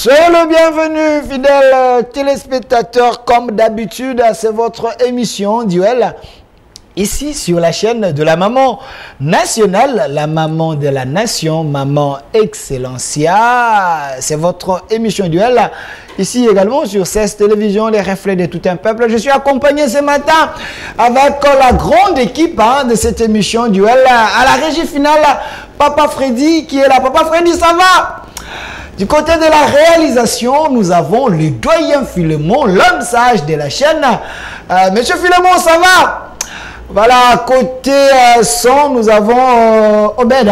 Soyez le bienvenu, fidèles téléspectateurs. Comme d'habitude, c'est votre émission Duel. Ici, sur la chaîne de la maman nationale, la maman de la nation, Maman Excellencia. C'est votre émission Duel. Ici également sur CES Télévision, les reflets de tout un peuple. Je suis accompagné ce matin avec la grande équipe de cette émission Duel. À la régie finale, Papa Freddy qui est là. Papa Freddy, ça va? Du côté de la réalisation, nous avons le doyen Philemon, l'homme sage de la chaîne. Monsieur Philemon, ça va? Voilà, côté son, nous avons Obed.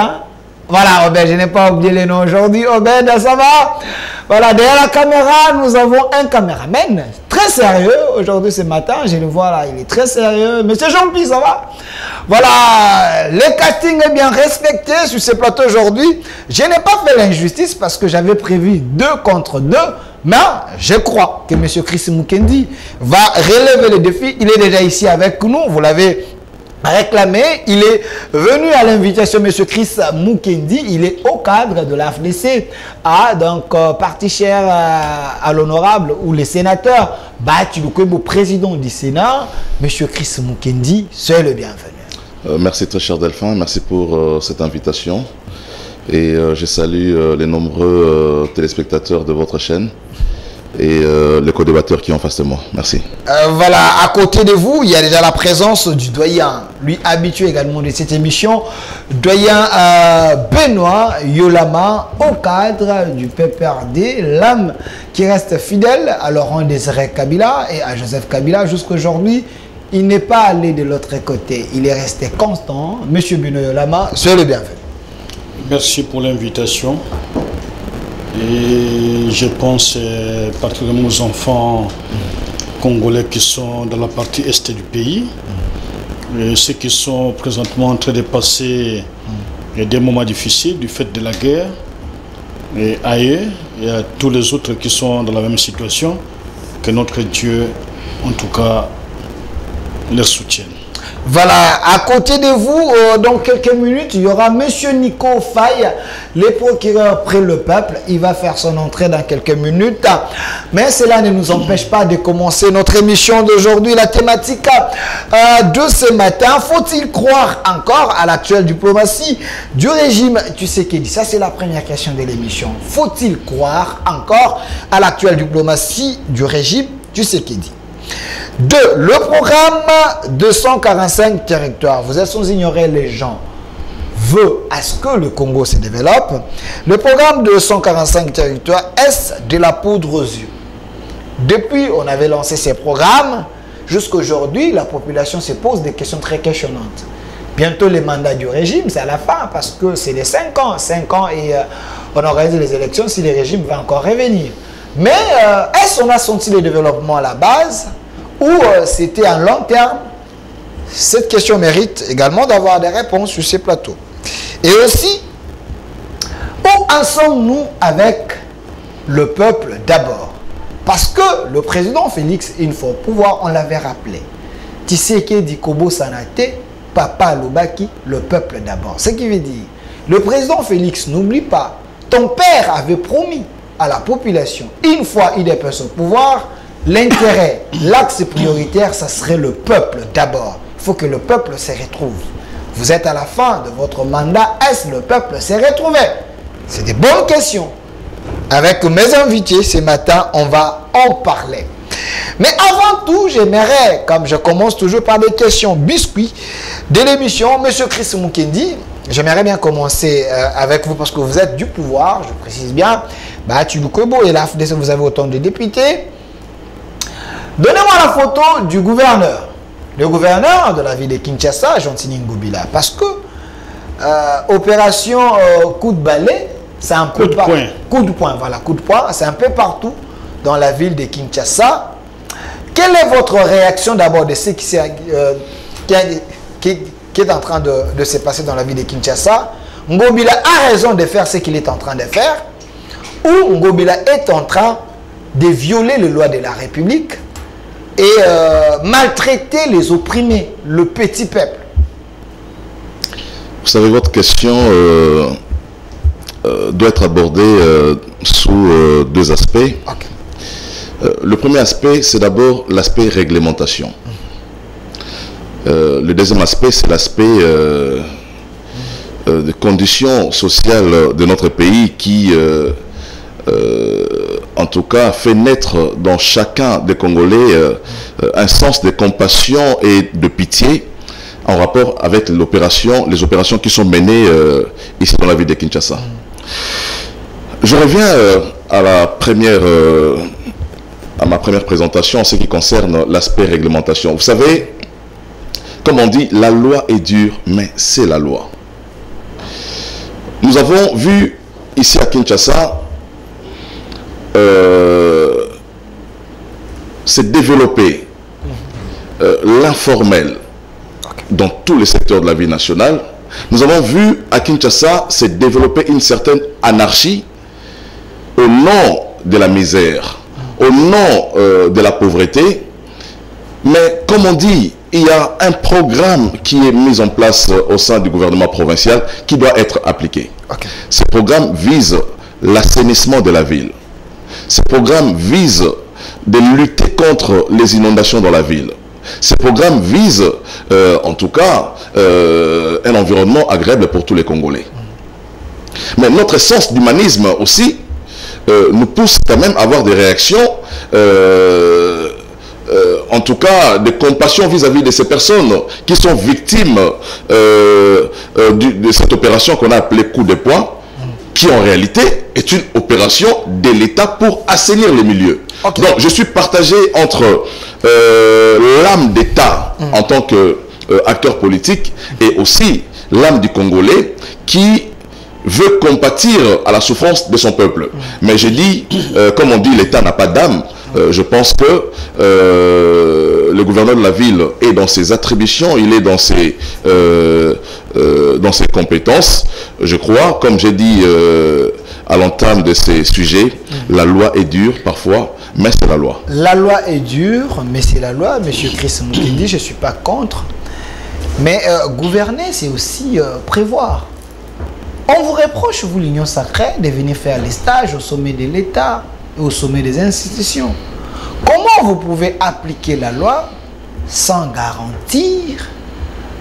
Voilà, Obed, je n'ai pas oublié les noms aujourd'hui. Obed, ça va? Voilà, derrière la caméra, nous avons un caméraman très sérieux. Aujourd'hui, ce matin, je le vois là, il est très sérieux. Monsieur Jean-Pierre, ça va? Voilà, le casting est bien respecté sur ce plateau aujourd'hui. Je n'ai pas fait l'injustice parce que j'avais prévu 2 contre 2. Mais je crois que M. Chris Mukendi va relever le défi. Il est déjà ici avec nous. Vous l'avez réclamé. Il est venu à l'invitation de M. Chris Mukendi. Il est au cadre de la FDC. Donc, parti cher à l'honorable ou les sénateurs. Batuloukwebo, président du Sénat. M. Chris Mukendi, soyez le bienvenu. Merci très cher Delphin. Merci pour cette invitation. Et je salue les nombreux téléspectateurs de votre chaîne et les co-débatteurs qui sont en face de moi. Merci. Voilà, à côté de vous, il y a déjà la présence du doyen, lui habitué également de cette émission, doyen Benoît Yolama, au cadre du PPRD, l'âme qui reste fidèle à Laurent Désiré Kabila et à Joseph Kabila jusqu'à aujourd'hui. Il n'est pas allé de l'autre côté, il est resté constant. Monsieur Benoît Yolama, soyez le bienvenu. Merci pour l'invitation. Et je pense particulièrement aux enfants congolais qui sont dans la partie est du pays. Et ceux qui sont présentement en train de passer des moments difficiles du fait de la guerre. Et ailleurs, il y a tous les autres qui sont dans la même situation. Que notre Dieu, en tout cas, les soutienne. Voilà, à côté de vous, dans quelques minutes, il y aura Monsieur Nico Faye, le procureur près le peuple. Il va faire son entrée dans quelques minutes. Mais cela ne nous empêche pas de commencer notre émission d'aujourd'hui. La thématique de ce matin, faut-il croire encore à l'actuelle diplomatie du régime Tshisekedi? Ça, c'est la première question de l'émission. Faut-il croire encore à l'actuelle diplomatie du régime Tshisekedi? 2. Le programme 245 territoires. Vous êtes sans ignorer les gens. Veut à ce que le Congo se développe. Le programme 245 territoires, est-ce de la poudre aux yeux? Depuis on avait lancé ces programmes, jusqu'à aujourd'hui, la population se pose des questions très questionnantes. Bientôt, les mandats du régime, c'est à la fin parce que c'est les 5 ans. 5 ans et on organise les élections si le régime va encore revenir. Mais est-ce qu'on a senti le développement à la base ou c'était un long terme? Cette question mérite également d'avoir des réponses sur ces plateaux. Et aussi, où en sommes-nous avec le peuple d'abord? Parce que le président Félix, une fois au pouvoir, on l'avait rappelé. Tshisekedi Kobo Sanate, Papa Lobaki, le peuple d'abord. Ce qui veut dire, le président Félix, n'oublie pas, ton père avait promis à la population, une fois il est passé au pouvoir, l'intérêt, l'axe prioritaire, ça serait le peuple d'abord. Il faut que le peuple se retrouve. Vous êtes à la fin de votre mandat, est-ce que le peuple s'est retrouvé? C'est des bonnes questions. Avec mes invités ce matin, on va en parler. Mais avant tout, j'aimerais, comme je commence toujours par des questions biscuits de l'émission, Monsieur Chris Mukendi, j'aimerais bien commencer avec vous parce que vous êtes du pouvoir, je précise bien. Batuloukwebo et la FDC, vous avez autant de députés. Donnez-moi la photo du gouverneur. Le gouverneur de la ville de Kinshasa, Gentini Ngobila. Parce que opération coup de balai, c'est un peu partout. Coup de poing, voilà, coup de poing, c'est un peu partout dans la ville de Kinshasa. Quelle est votre réaction d'abord de ce qui est en train de se passer dans la ville de Kinshasa? Ngobila a raison de faire ce qu'il est en train de faire, ou Ngobila est en train de violer les lois de la République et maltraiter les opprimés, le petit peuple? Vous savez, votre question doit être abordée sous deux aspects. Okay. Le premier aspect, c'est d'abord l'aspect réglementation. Le deuxième aspect, c'est l'aspect de conditions sociales de notre pays qui, en tout cas, fait naître dans chacun des Congolais un sens de compassion et de pitié en rapport avec les opérations qui sont menées ici dans la ville de Kinshasa. Je reviens à ma première présentation en ce qui concerne l'aspect réglementation. Vous savez, comme on dit, la loi est dure, mais c'est la loi. Nous avons vu ici à Kinshasa se développer l'informel dans tous les secteurs de la vie nationale. Nous avons vu à Kinshasa se développer une certaine anarchie au nom de la misère, au nom de la pauvreté. Mais comme on dit, il y a un programme qui est mis en place au sein du gouvernement provincial qui doit être appliqué. Okay. Ce programme vise l'assainissement de la ville. Ce programme vise de lutter contre les inondations dans la ville. Ce programme vise, en tout cas, un environnement agréable pour tous les Congolais. Mais notre sens d'humanisme aussi nous pousse quand même à avoir des réactions, en tout cas, de compassion vis-à-vis de ces personnes qui sont victimes de cette opération qu'on a appelée coup de poing, qui en réalité est une opération de l'État pour assainir les milieux. Okay. Donc, je suis partagé entre l'âme d'État en tant qu'acteur politique et aussi l'âme du Congolais qui veut compatir à la souffrance de son peuple. Mais j'ai dit, comme on dit, l'État n'a pas d'âme. Je pense que le gouverneur de la ville est dans ses attributions, il est dans ses compétences. Je crois, comme j'ai dit à l'entame de ces sujets, la loi est dure parfois, mais c'est la loi. La loi est dure, mais c'est la loi. Monsieur Chris Mukendi, je ne suis pas contre. Mais gouverner, c'est aussi prévoir. On vous reproche, vous, l'Union sacrée, de venir faire les stages au sommet de l'État et au sommet des institutions. Comment vous pouvez appliquer la loi sans garantir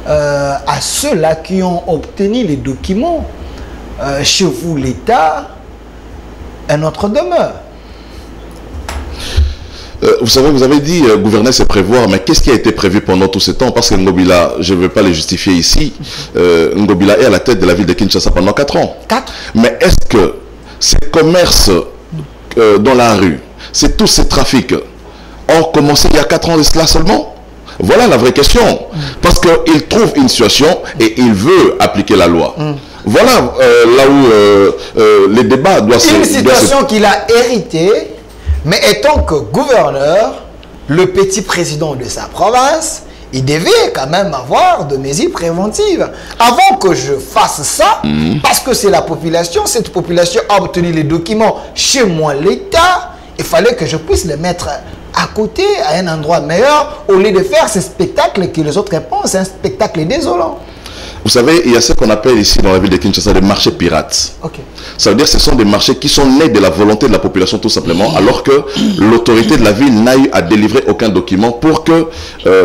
à ceux-là qui ont obtenu les documents chez vous, l'État, un autre demeure? Vous savez, vous avez dit gouverner c'est prévoir, mais qu'est-ce qui a été prévu pendant tout ce temps? Parce que Ngobila, je ne veux pas le justifier ici, Ngobila est à la tête de la ville de Kinshasa pendant 4 ans. 4? Mais est-ce que ces commerces dans la rue, c'est tous ces trafics ont commencé il y a 4 ans de cela seulement? Voilà la vraie question. Parce qu'il trouve une situation et il veut appliquer la loi. Voilà là où les débats doivent se... Une situation qu'il a héritée, mais étant que gouverneur, le petit président de sa province, il devait quand même avoir de mesures préventives. Avant que je fasse ça, parce que c'est la population, cette population a obtenu les documents chez moi, l'État, il fallait que je puisse les mettre à côté, à un endroit meilleur, au lieu de faire ce spectacle que les autres pensent, un spectacle désolant. Vous savez, il y a ce qu'on appelle ici dans la ville de Kinshasa des marchés pirates. Okay. Ça veut dire que ce sont des marchés qui sont nés de la volonté de la population tout simplement, alors que l'autorité de la ville n'a eu à délivrer aucun document pour que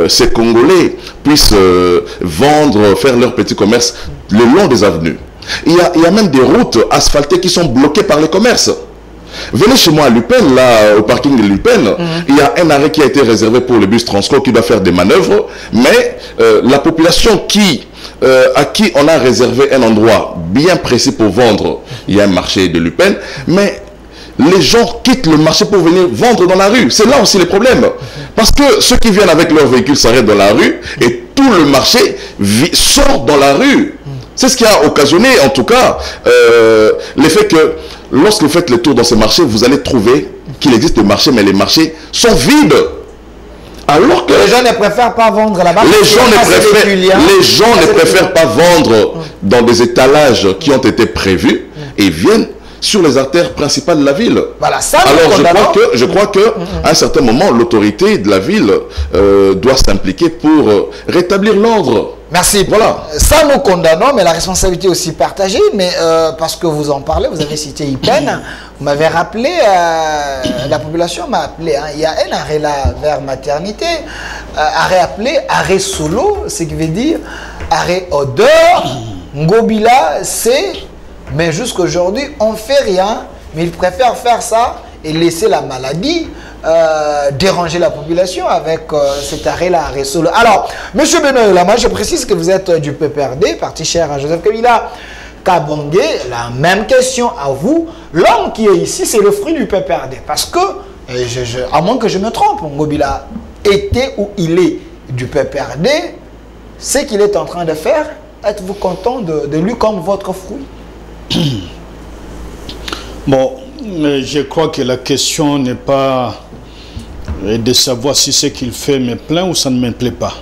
ces Congolais puissent vendre, faire leur petit commerce le long des avenues. Il y a même des routes asphaltées qui sont bloquées par les commerces. Venez chez moi à Lupin, là, au parking de Lupin, il y a un arrêt qui a été réservé pour le bus Transco qui doit faire des manœuvres, mais la population à qui on a réservé un endroit bien précis pour vendre, il y a un marché de Lupin, mais les gens quittent le marché pour venir vendre dans la rue. C'est là aussi le problème. Parce que ceux qui viennent avec leur véhicule s'arrêtent dans la rue et tout le marché sort dans la rue. C'est ce qui a occasionné, en tout cas, l'effet que lorsque vous faites le tour dans ces marchés, vous allez trouver qu'il existe des marchés, mais les marchés sont vides. Alors que les gens ne préfèrent pas vendre là-bas. Les gens ne préfèrent pas vendre dans des étalages qui ont été prévus et viennent sur les artères principales de la ville. Voilà, ça, alors je crois que à un certain moment, l'autorité de la ville doit s'impliquer pour rétablir l'ordre. Merci. Voilà. Ça, nous condamnons, mais la responsabilité aussi partagée. Mais parce que vous en parlez, vous avez cité Ipen. Vous m'avez rappelé, la population m'a appelé. Hein, il y a un arrêt là vers maternité. Arrêt appelé arrêt solo, ce qui veut dire arrêt odeur. Ngobila, c'est. Mais jusqu'à aujourd'hui, on ne fait rien. Mais ils préfèrent faire ça et laisser la maladie. Déranger la population avec cet arrêt-là, arrêt solo. Alors, M. Benoît Lama, je précise que vous êtes du PPRD, parti cher à Joseph Kabila Kabonge. La même question à vous. L'homme qui est ici, c'est le fruit du PPRD. Parce que, à moins que je me trompe, Ngobila était ou il est du PPRD, ce qu'il est en train de faire, êtes-vous content de lui comme votre fruit? Bon, je crois que la question n'est pas de savoir si ce qu'il fait me plaît ou ça ne me plaît pas.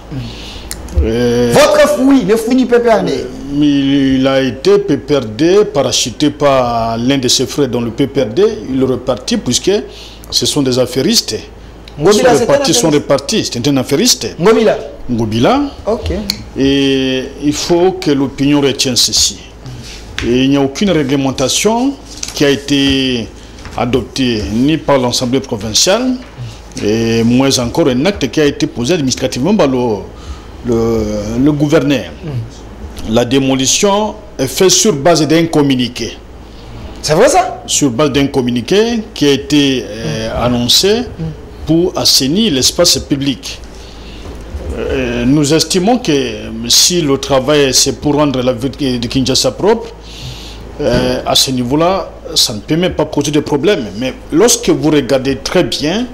Votre fruit, le fruit du PPRD. Il a été PPRD, parachuté par l'un de ses frères dans le PPRD. Il est reparti puisque ce sont des affairistes. Ils sont repartis. C'est un affairiste. Ngobila. Ngobila. Ok. Et il faut que l'opinion retienne ceci. Et il n'y a aucune réglementation qui a été adoptée ni par l'Assemblée provinciale, et moins encore un acte qui a été posé administrativement par le gouverneur. La démolition est faite sur base d'un communiqué. C'est vrai ça? Sur base d'un communiqué qui a été annoncé pour assainir l'espace public. Nous estimons que si le travail c'est pour rendre la ville de Kinshasa propre, à ce niveau-là, ça ne peut même pas poser de problème. Mais lorsque vous regardez très bien,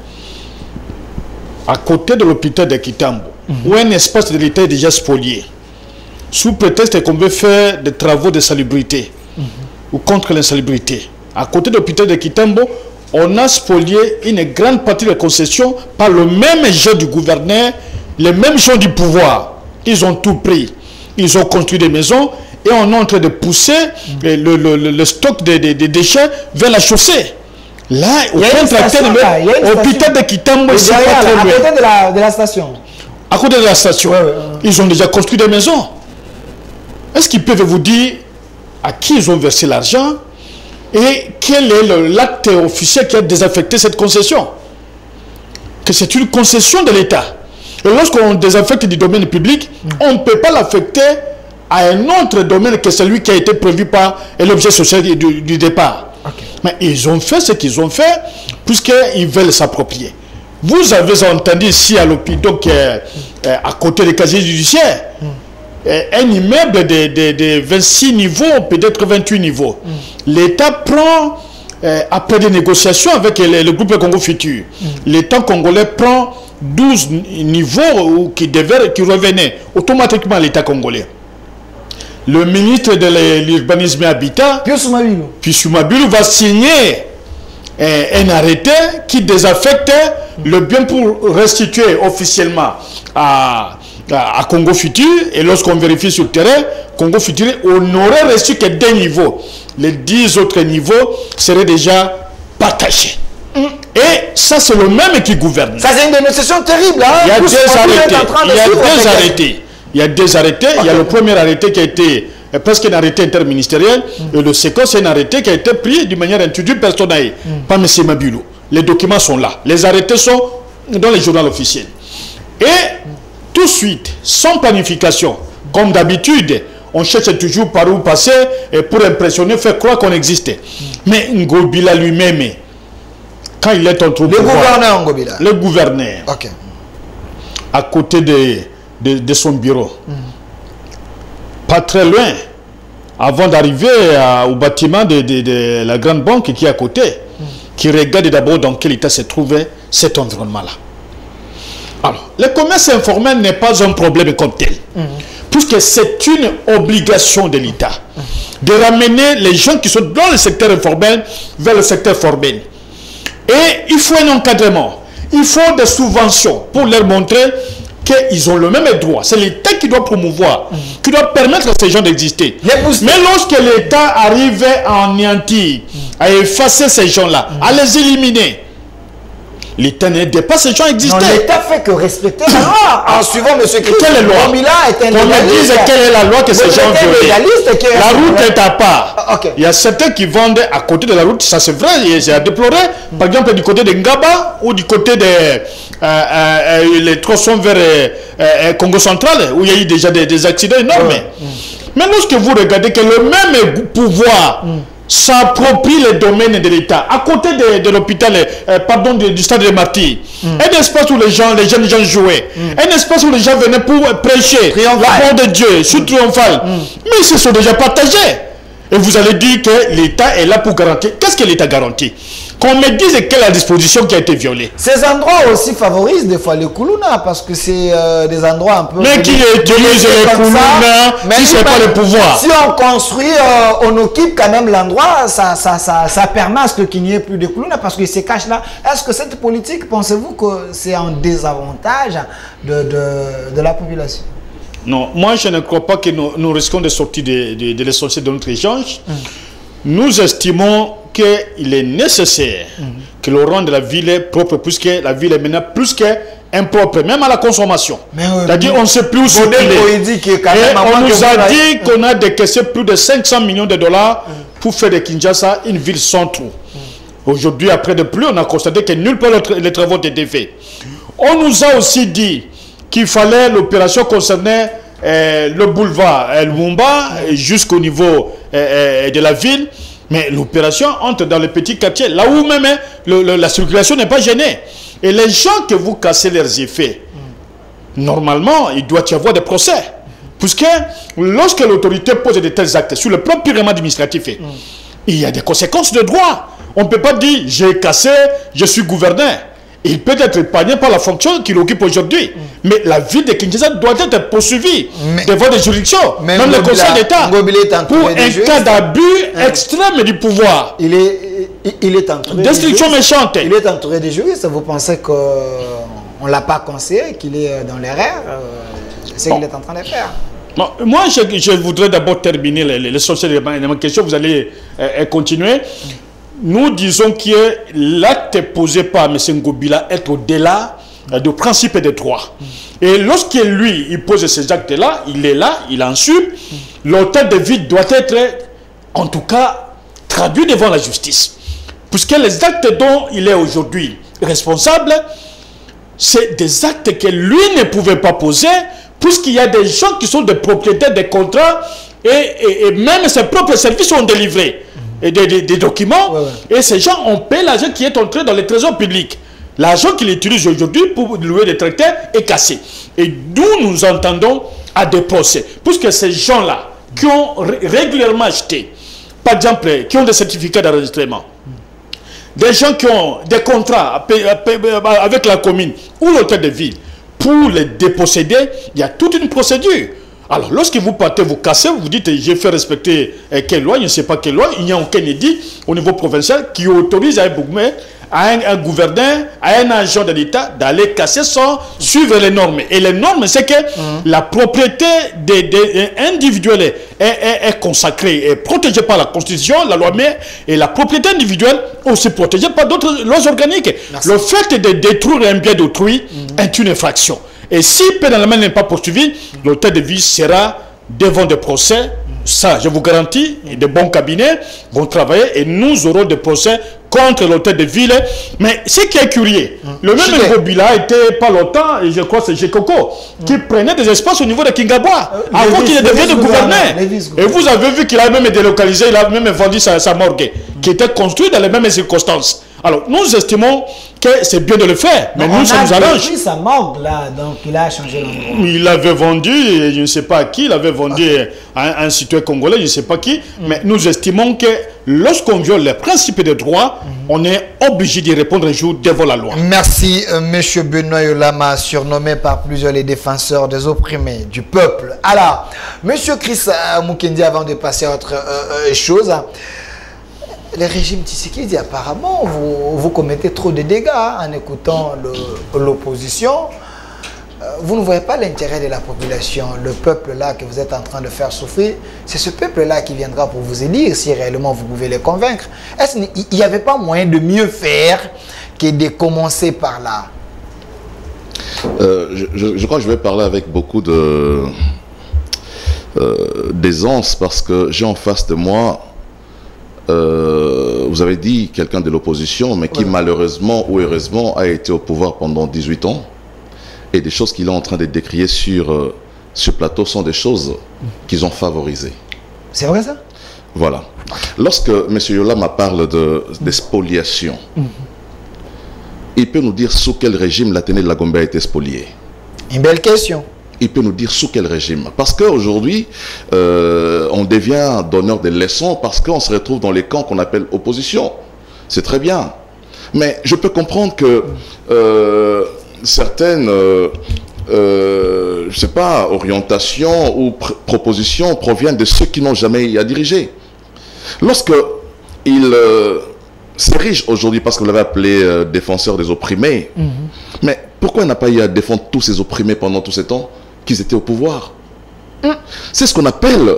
à côté de l'hôpital de Kitambo, où un espace de l'État est déjà spolié, sous prétexte qu'on veut faire des travaux de salubrité ou contre l'insalubrité, à côté de l'hôpital de Kitambo, on a spolié une grande partie des concessions par le même gens du gouverneur, les mêmes gens du pouvoir. Ils ont tout pris. Ils ont construit des maisons et on est en train de pousser le stock des déchets vers la chaussée. Là, l'hôpital de Kitambo, c'est pas très loin. À côté de la station. À côté de la station. Ils ont déjà construit des maisons. Est-ce qu'ils peuvent vous dire à qui ils ont versé l'argent et quel est l'acte officiel qui a désaffecté cette concession? Que c'est une concession de l'État. Et lorsqu'on désaffecte du domaine public, on ne peut pas l'affecter à un autre domaine que celui qui a été prévu par l'objet social du départ. Okay. Mais ils ont fait ce qu'ils ont fait puisqu'ils veulent s'approprier. Vous avez entendu ici à l'hôpital, à côté des casiers judiciaires, un immeuble de 26 niveaux, peut-être 28 niveaux. L'État prend, après des négociations avec le groupe Congo Futur, l'État congolais prend 12 niveaux qui revenaient automatiquement à l'État congolais. Le ministre de l'Urbanisme et Habitat, Pius Mabilou, va signer un arrêté qui désaffecte le bien pour restituer officiellement à Congo Futur. Et lorsqu'on vérifie sur le terrain, Congo Futur, on n'aurait reçu que 2 niveaux. Les 10 autres niveaux seraient déjà partagés. Et ça, c'est le même qui gouverne. Ça, c'est une dénonciation terrible. Hein? Il y a deux arrêtés. Il y a deux arrêtés. Il y a le premier arrêté qui a été presque un arrêté interministériel. Et le second, c'est un arrêté qui a été pris d'une manière introduite personnelle par M. Mabilou. Les documents sont là. Les arrêtés sont dans les journaux officiels. Et tout de suite, sans planification, comme d'habitude, on cherche toujours par où passer pour impressionner, faire croire qu'on existait. Mais Ngobila lui-même, quand il est entre le gouverneur Ngobila. Le gouverneur, à côté de son bureau, pas très loin, avant d'arriver au bâtiment de la grande banque qui est à côté, qui regarde d'abord dans quel état se trouvait cet environnement-là. Alors, le commerce informel n'est pas un problème comme tel, puisque c'est une obligation de l'État de ramener les gens qui sont dans le secteur informel vers le secteur formel. Et il faut un encadrement, il faut des subventions pour leur montrer qu'ils ont le même droit. C'est l'État qui doit promouvoir, qui doit permettre à ces gens d'exister. Mais lorsque l'État arrive à anéantir, à effacer ces gens-là, à les éliminer, L'État n'est pas ces gens existaient. Non, l'État fait que respecter la loi. En suivant M. Christophe. Quelle loi? Romila est un qu'on me dise quelle est la loi que ces gens violent. La route est à part. Okay. Il y a certains qui vendent à côté de la route, ça c'est vrai, c'est à déplorer. Par exemple, du côté de Ngaba ou du côté des les tronçons vers Congo central, où il y a eu déjà des accidents énormes. Mais lorsque vous regardez que le même pouvoir s'approprie les domaines de l'État, à côté de l'hôpital, pardon, du stade de Martyrs, un espace où les jeunes gens jouaient, un espace où les gens venaient pour prêcher l'amour de Dieu, sur triomphal. Mais ils se sont déjà partagés. Et vous allez dire que l'État est là pour garantir. Qu'est-ce que l'État garantit? Qu'on me dise quelle est la disposition qui a été violée. Ces endroits aussi favorisent des fois les Koulouna, parce que c'est des endroits un peu... Mais qui utilise les Koulouna si ce n'est pas le pouvoir? Si on construit, on occupe quand même l'endroit, ça permet à ce qu'il n'y ait plus de Koulouna, parce qu'ils se cachent là. Est-ce que cette politique, pensez-vous que c'est un désavantage de la population? Non, moi je ne crois pas que nous risquons de sortir de l'essentiel de notre échange. Nous estimons qu'il est nécessaire que le rang de la ville est propre, puisque la ville est maintenant plus qu'impropre, même à la consommation. C'est-à-dire on ne sait plus où se on nous a dit qu'on a décaissé plus de 500 millions de dollars pour faire de Kinshasa une ville sans trou. Aujourd'hui, après de pluie, on a constaté que nulle part les travaux étaient faits. On nous a aussi dit qu'il fallait l'opération concernait le boulevard Lumumba jusqu'au niveau de la ville. Mais l'opération entre dans le petit quartier, là où même la circulation n'est pas gênée. Et les gens que vous cassez leurs effets, normalement, il doit y avoir des procès. Puisque lorsque l'autorité pose de tels actes sur le plan purement administratif, il y a des conséquences de droit. On ne peut pas dire, j'ai cassé, je suis gouverneur. Il peut être épargné par la fonction qu'il occupe aujourd'hui. Mais la ville de Kinshasa doit être poursuivie devant des juridictions, même le Conseil d'État, pour un cas d'abus extrême du pouvoir. Il est entouré destruction méchante. Il est entouré des juristes. Vous pensez qu'on ne l'a pas conseillé, qu'il est dans l'erreur? C'est ce qu'il est en train de faire. Bon, moi, je voudrais d'abord terminer l'essentiel de ma question. Vous allez continuer. Nous disons que l'acte posé par M. Ngobila est au-delà de principes et de droits. Et lorsque lui, il pose ces actes-là, il en suit, l'hôtel de ville doit être, en tout cas, traduit devant la justice. Puisque les actes dont il est aujourd'hui responsable, c'est des actes que lui ne pouvait pas poser, puisqu'il y a des gens qui sont des propriétaires des contrats et même ses propres services sont délivrés. Et des documents, et ces gens ont payé l'argent qui est entré dans les trésors publics. L'argent qu'ils utilisent aujourd'hui pour louer des tracteurs est cassé. Et d'où nous entendons à des procès. Puisque ces gens-là, qui ont régulièrement acheté, par exemple, qui ont des certificats d'enregistrement, des gens qui ont des contrats avec la commune ou l'hôtel de ville, pour les déposséder, il y a toute une procédure. Alors, lorsque vous partez, vous cassez, vous dites, j'ai fait respecter quelle loi, je ne sais pas quelle loi, il n'y a aucun édit au niveau provincial qui autorise à un gouverneur, à un agent de l'État d'aller casser sans suivre les normes. Et les normes, c'est que la propriété individuelle est consacrée, est protégée par la Constitution, la loi mère, et la propriété individuelle aussi protégée par d'autres lois organiques. Merci. Le fait de détruire un bien d'autrui est une infraction. Et si pénalement n'est pas poursuivi, l'hôtel de ville sera devant des procès. Ça, je vous garantis, de bons cabinets vont travailler et nous aurons des procès contre l'hôtel de ville. Mais ce qui est curieux, le même Ngobila était pas longtemps, et je crois que c'est Jekoko, qui prenait des espaces au niveau de Kingabwa, avant qu'il ne devienne gouverneur. Et vous avez vu qu'il a même délocalisé, il a même vendu sa morgue, qui était construite dans les mêmes circonstances. Alors, nous estimons que c'est bien de le faire, mais nous, ça nous arrange. Il a sa morgue là, donc il a changé l'endroit. Il avait vendu, je ne sais pas à qui, il avait vendu à un citoyen congolais, je ne sais pas qui, mais nous estimons que lorsqu'on viole les principes de droit, on est obligé d'y répondre un jour devant la loi. Merci, M. Benoît Yolama, surnommé par plusieurs les défenseurs des opprimés, du peuple. Alors, M. Chris Mukendi, avant de passer à autre chose, le régime Tshisekedi, apparemment, vous commettez trop de dégâts en écoutant l'opposition. Vous ne voyez pas l'intérêt de la population, le peuple-là que vous êtes en train de faire souffrir. C'est ce peuple-là qui viendra pour vous élire si réellement vous pouvez les convaincre. Est-ce qu'il n'y avait pas moyen de mieux faire que de commencer par là? Je crois que je vais parler avec beaucoup d'aisance parce que j'ai en face de moi, vous avez dit quelqu'un de l'opposition, mais qui malheureusement ou heureusement a été au pouvoir pendant 18 ans. Et des choses qu'il est en train de décrier sur ce plateau sont des choses qu'ils ont favorisées. C'est vrai ça? Voilà. Lorsque M. Yolama parle de spoliation, il peut nous dire sous quel régime l'Athénée de la Gombe a été spoliée? Une belle question. Il peut nous dire sous quel régime? Parce qu'aujourd'hui, on devient donneur de leçons parce qu'on se retrouve dans les camps qu'on appelle opposition. C'est très bien. Mais je peux comprendre que certaines, je sais pas, orientations ou propositions proviennent de ceux qui n'ont jamais eu à diriger. Lorsque il s'érige aujourd'hui, parce que vous l'avez appelé défenseur des opprimés, mais pourquoi il n'a pas eu à défendre tous ces opprimés pendant tous ces temps qu'ils étaient au pouvoir? C'est ce qu'on appelle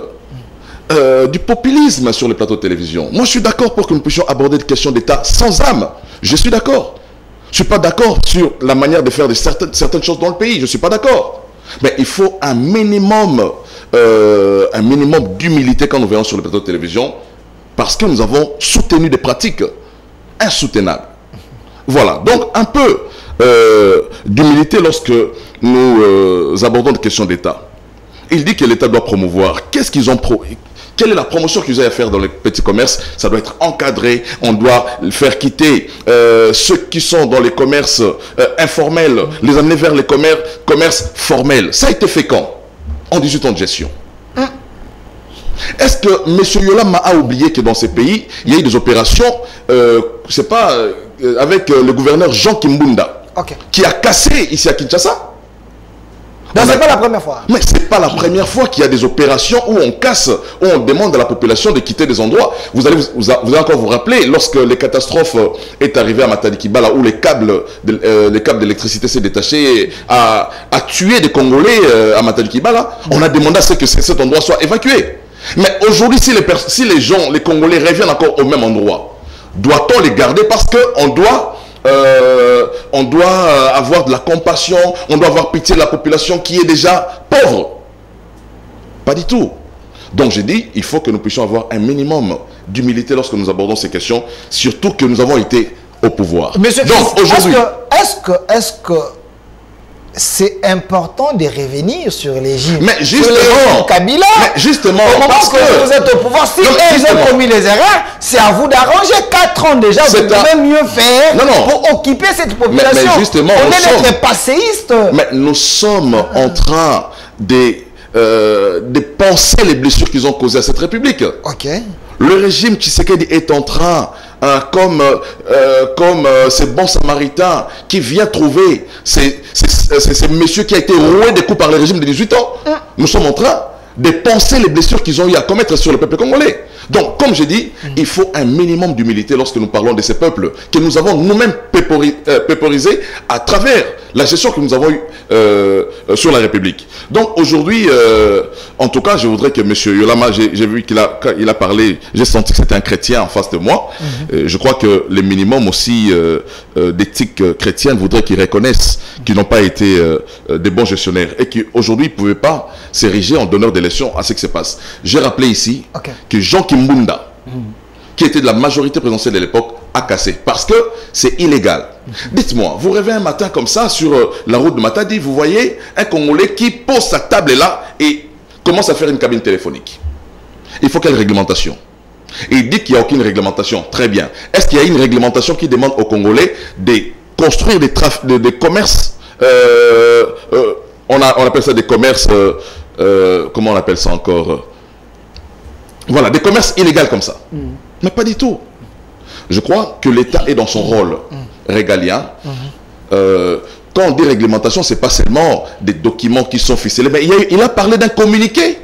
du populisme sur les plateaux de télévision. Moi, je suis d'accord pour que nous puissions aborder des questions d'État sans âme. Je suis d'accord. Je ne suis pas d'accord sur la manière de faire certaines choses dans le pays. Je ne suis pas d'accord. Mais il faut un minimum d'humilité quand nous verrons sur les plateaux de télévision, parce que nous avons soutenu des pratiques insoutenables. Voilà. Donc, un peu d'humilité lorsque nous abordons des questions d'État. Il dit que l'État doit promouvoir. Qu'est-ce qu'ils ont Quelle est la promotion qu'ils ont à faire dans les petits commerces? Ça doit être encadré. On doit faire quitter ceux qui sont dans les commerces informels, les amener vers les commerces formels. Ça a été fait quand? En 18 ans de gestion. Est-ce que M. Yolama a oublié que dans ces pays, il y a eu des opérations, c'est pas avec le gouverneur Jean Kimbunda, qui a cassé ici à Kinshasa? Donc c'est pas la première fois. Mais c'est pas la première fois qu'il y a des opérations où on casse, où on demande à la population de quitter des endroits. Vous allez encore vous rappeler, lorsque les catastrophes est arrivée à Matadi-Kibala, où les câbles d'électricité s'est détaché, a tué des Congolais à Matadi-Kibala, on a demandé à ce que cet endroit soit évacué. Mais aujourd'hui, si les Congolais reviennent encore au même endroit, doit-on les garder? Parce qu'on doit avoir de la compassion, on doit avoir pitié de la population qui est déjà pauvre. Pas du tout. Donc j'ai dit, il faut que nous puissions avoir un minimum d'humilité lorsque nous abordons ces questions, surtout que nous avons été au pouvoir. Monsieur, donc aujourd'hui, est-ce que c'est important de revenir sur les régime? Mais justement, Kabila, mais justement, parce que vous êtes au pouvoir, si ils ont commis les erreurs, c'est à vous d'arranger. 4 ans déjà, vous pouvez mieux faire pour occuper cette population. Mais justement, on est d'être passéiste. Mais nous sommes en train de penser les blessures qu'ils ont causées à cette République. Le régime Tshisekedi est en train, comme ces bons samaritains qui vient trouver ces messieurs qui a été roué des coups par le régime de 18 ans. Nous sommes en train de penser les blessures qu'ils ont eu à commettre sur le peuple congolais. Donc, comme je dis, il faut un minimum d'humilité lorsque nous parlons de ces peuples que nous avons nous-mêmes péporisés à travers la gestion que nous avons eue sur la République. Donc, aujourd'hui, en tout cas, je voudrais que M. Yolama, j'ai vu qu'il a parlé, j'ai senti que c'était un chrétien en face de moi. Je crois que les minimums aussi d'éthique chrétienne voudraient qu'ils reconnaissent qu'ils n'ont pas été des bons gestionnaires et qu'aujourd'hui, ils ne pouvaient pas s'ériger en donneur d'élection à ce qui se passe. J'ai rappelé ici que Jean Kimbunda, qui était de la majorité présidentielle de l'époque, a cassé. Parce que c'est illégal. Dites-moi, vous rêvez un matin comme ça sur la route de Matadi, vous voyez un Congolais qui pose sa table là et commence à faire une cabine téléphonique. Il faut quelle réglementation? Et il dit qu'il n'y a aucune réglementation. Très bien. Est-ce qu'il y a une réglementation qui demande aux Congolais de construire des commerces, on appelle ça des commerces, comment on appelle ça encore? Voilà, des commerces illégaux comme ça. Mais pas du tout. Je crois que l'État est dans son rôle régalien. Quand on dit réglementation, ce n'est pas seulement des documents qui sont ficelés, mais il a parlé d'un communiqué.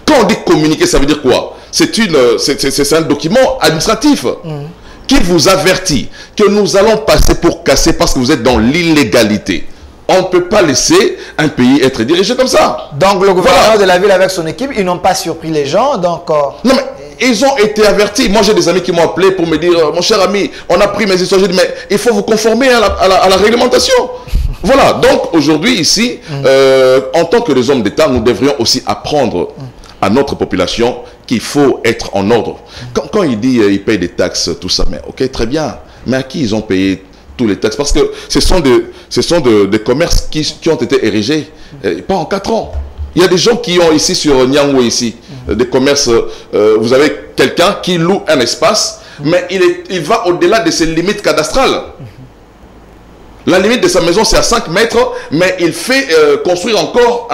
Quand on dit communiqué, ça veut dire quoi? C'est un document administratif qui vous avertit que nous allons passer pour casser parce que vous êtes dans l'illégalité. On ne peut pas laisser un pays être dirigé comme ça. Donc le gouverneur de la ville avec son équipe, ils n'ont pas surpris les gens. Donc, non mais ils ont été avertis. Moi, j'ai des amis qui m'ont appelé pour me dire, mon cher ami, on a pris mes histoires. J'ai dit, mais il faut vous conformer à la réglementation. Voilà. Donc, aujourd'hui, ici, en tant que les hommes d'État, nous devrions aussi apprendre à notre population qu'il faut être en ordre. Quand il dit ils payent des taxes, tout ça, mais ok, très bien. Mais à qui ils ont payé tous les taxes? Parce que ce sont des commerces qui ont été érigés, pas en 4 ans. Il y a des gens qui ont ici sur Nyangwe, ici, des commerces, vous avez quelqu'un qui loue un espace, mais il va au-delà de ses limites cadastrales. La limite de sa maison, c'est à 5 mètres, mais il fait construire encore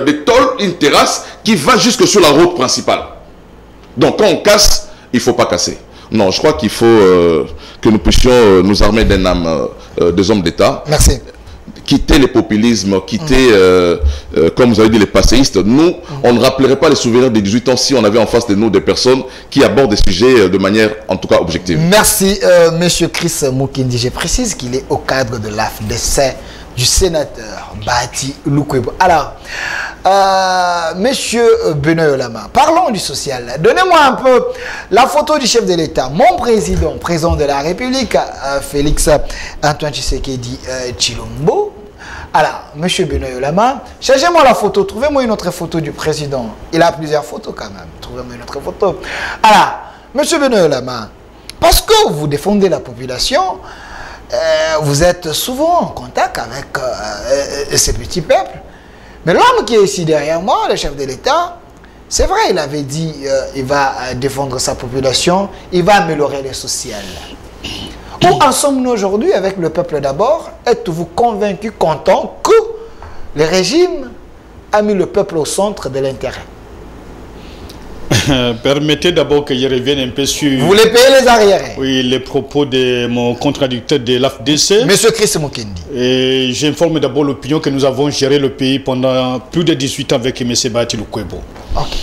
des tôles, une terrasse qui va jusque sur la route principale. Donc, quand on casse, il ne faut pas casser. Non, je crois qu'il faut que nous puissions nous armer d'un âme des hommes d'État. Merci. Quitter les populismes, quitter, comme vous avez dit, les passéistes. Nous, on ne rappellerait pas les souvenirs des 18 ans si on avait en face de nous des personnes qui abordent des sujets de manière, en tout cas, objective. Merci, Monsieur Chris Mukindi. Je précise qu'il est au cadre de l'AFDC du sénateur Bati Lukwebo. Alors, Monsieur Benoît Olama, parlons du social. Donnez-moi un peu la photo du chef de l'État, mon président de la République, Félix Antoine Tshisekedi Tshilombo. Alors, Monsieur Benoît Olama, changez-moi la photo, trouvez-moi une autre photo du président. Il a plusieurs photos quand même, trouvez-moi une autre photo. Alors, Monsieur Benoît Olama, parce que vous défendez la population, vous êtes souvent en contact avec ces petits peuples. Mais l'homme qui est ici derrière moi, le chef de l'État, c'est vrai, il avait dit il va défendre sa population, il va améliorer les sociales. Où en sommes-nous aujourd'hui avec le peuple d'abord? Êtes-vous convaincu, content que le régime a mis le peuple au centre de l'intérêt? Permettez d'abord que je revienne un peu sur... Vous voulez payer les arriérés? Oui, les propos de mon contradicteur de l'AFDC. Monsieur Chris Mukindi. Et j'informe d'abord l'opinion que nous avons géré le pays pendant plus de 18 ans avec M. Bati Lukwebo. Okay.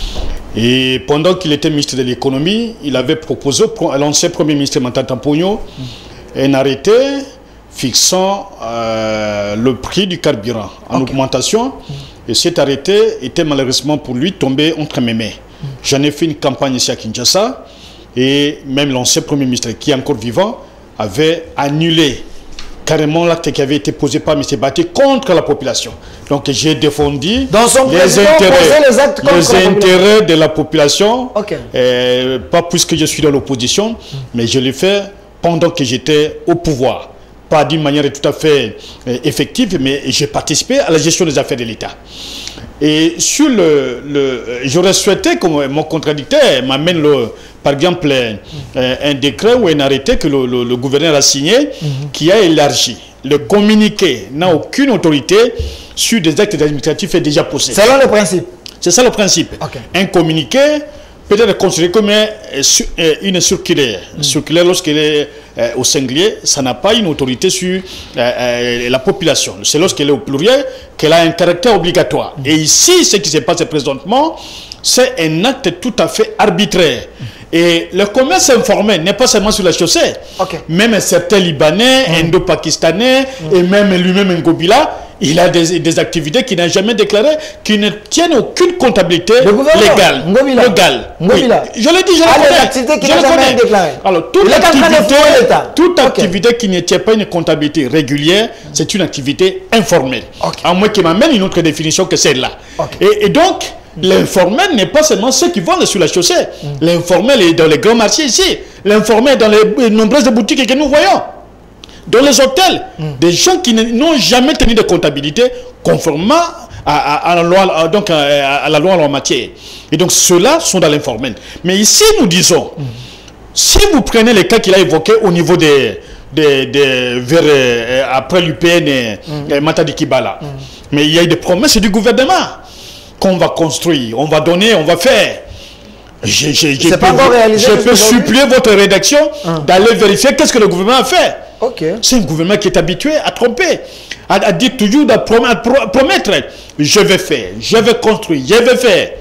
Et pendant qu'il était ministre de l'économie, il avait proposé à l'ancien premier ministre Matata Ponyo un arrêté fixant le prix du carburant en augmentation. Et cet arrêté était malheureusement pour lui tombé entre mes mains. J'en ai fait une campagne ici à Kinshasa et même l'ancien premier ministre qui est encore vivant avait annulé carrément l'acte qui avait été posé par M. Bati contre la population. Donc j'ai défendu les intérêts de la population, pas puisque je suis dans l'opposition, mais je l'ai fait pendant que j'étais au pouvoir. Pas d'une manière tout à fait effective, mais j'ai participé à la gestion des affaires de l'État. Et sur j'aurais souhaité que mon contradicteur m'amène, par exemple, un décret ou un arrêté que le gouverneur a signé, qui a élargi. Le communiqué n'a aucune autorité sur des actes administratifs est déjà possédé. C'est là le principe. C'est ça le principe. Un communiqué peut être considéré comme une circulaire. Circulaire, lorsqu'elle est au singulier, ça n'a pas une autorité sur la population. C'est lorsqu'elle est au pluriel qu'elle a un caractère obligatoire. Et ici, ce qui se passe présentement, c'est un acte tout à fait arbitraire. Et le commerce informel n'est pas seulement sur la chaussée. Même certains Libanais, Indo-Pakistanais et même lui-même Ngobila, il a des activités qu'il n'a jamais déclarées, qui ne tiennent aucune comptabilité légale. Oui. Je l'ai dit, je le connais. Alors, toute activité qui ne tient pas une comptabilité régulière, c'est une activité informelle. À moins qu'il m'amène une autre définition que celle-là. Et donc, l'informel n'est pas seulement ceux qui vendent sur la chaussée. L'informel est dans les grands marchés ici. L'informel est dans les nombreuses boutiques que nous voyons. Dans les hôtels, des gens qui n'ont jamais tenu de comptabilité conformément à la loi, donc à la loi en matière. Et donc ceux-là sont dans l'informel. Mais ici, nous disons, si vous prenez les cas qu'il a évoqués au niveau après l'UPN et Matadi Kibala, mais il y a des promesses du gouvernement qu'on va construire, on va donner, on va faire. Je peux supplier votre rédaction d'aller vérifier qu'est-ce que le gouvernement a fait. C'est un gouvernement qui est habitué à tromper, à dire toujours, à promettre. Je vais faire, je vais construire, je vais faire.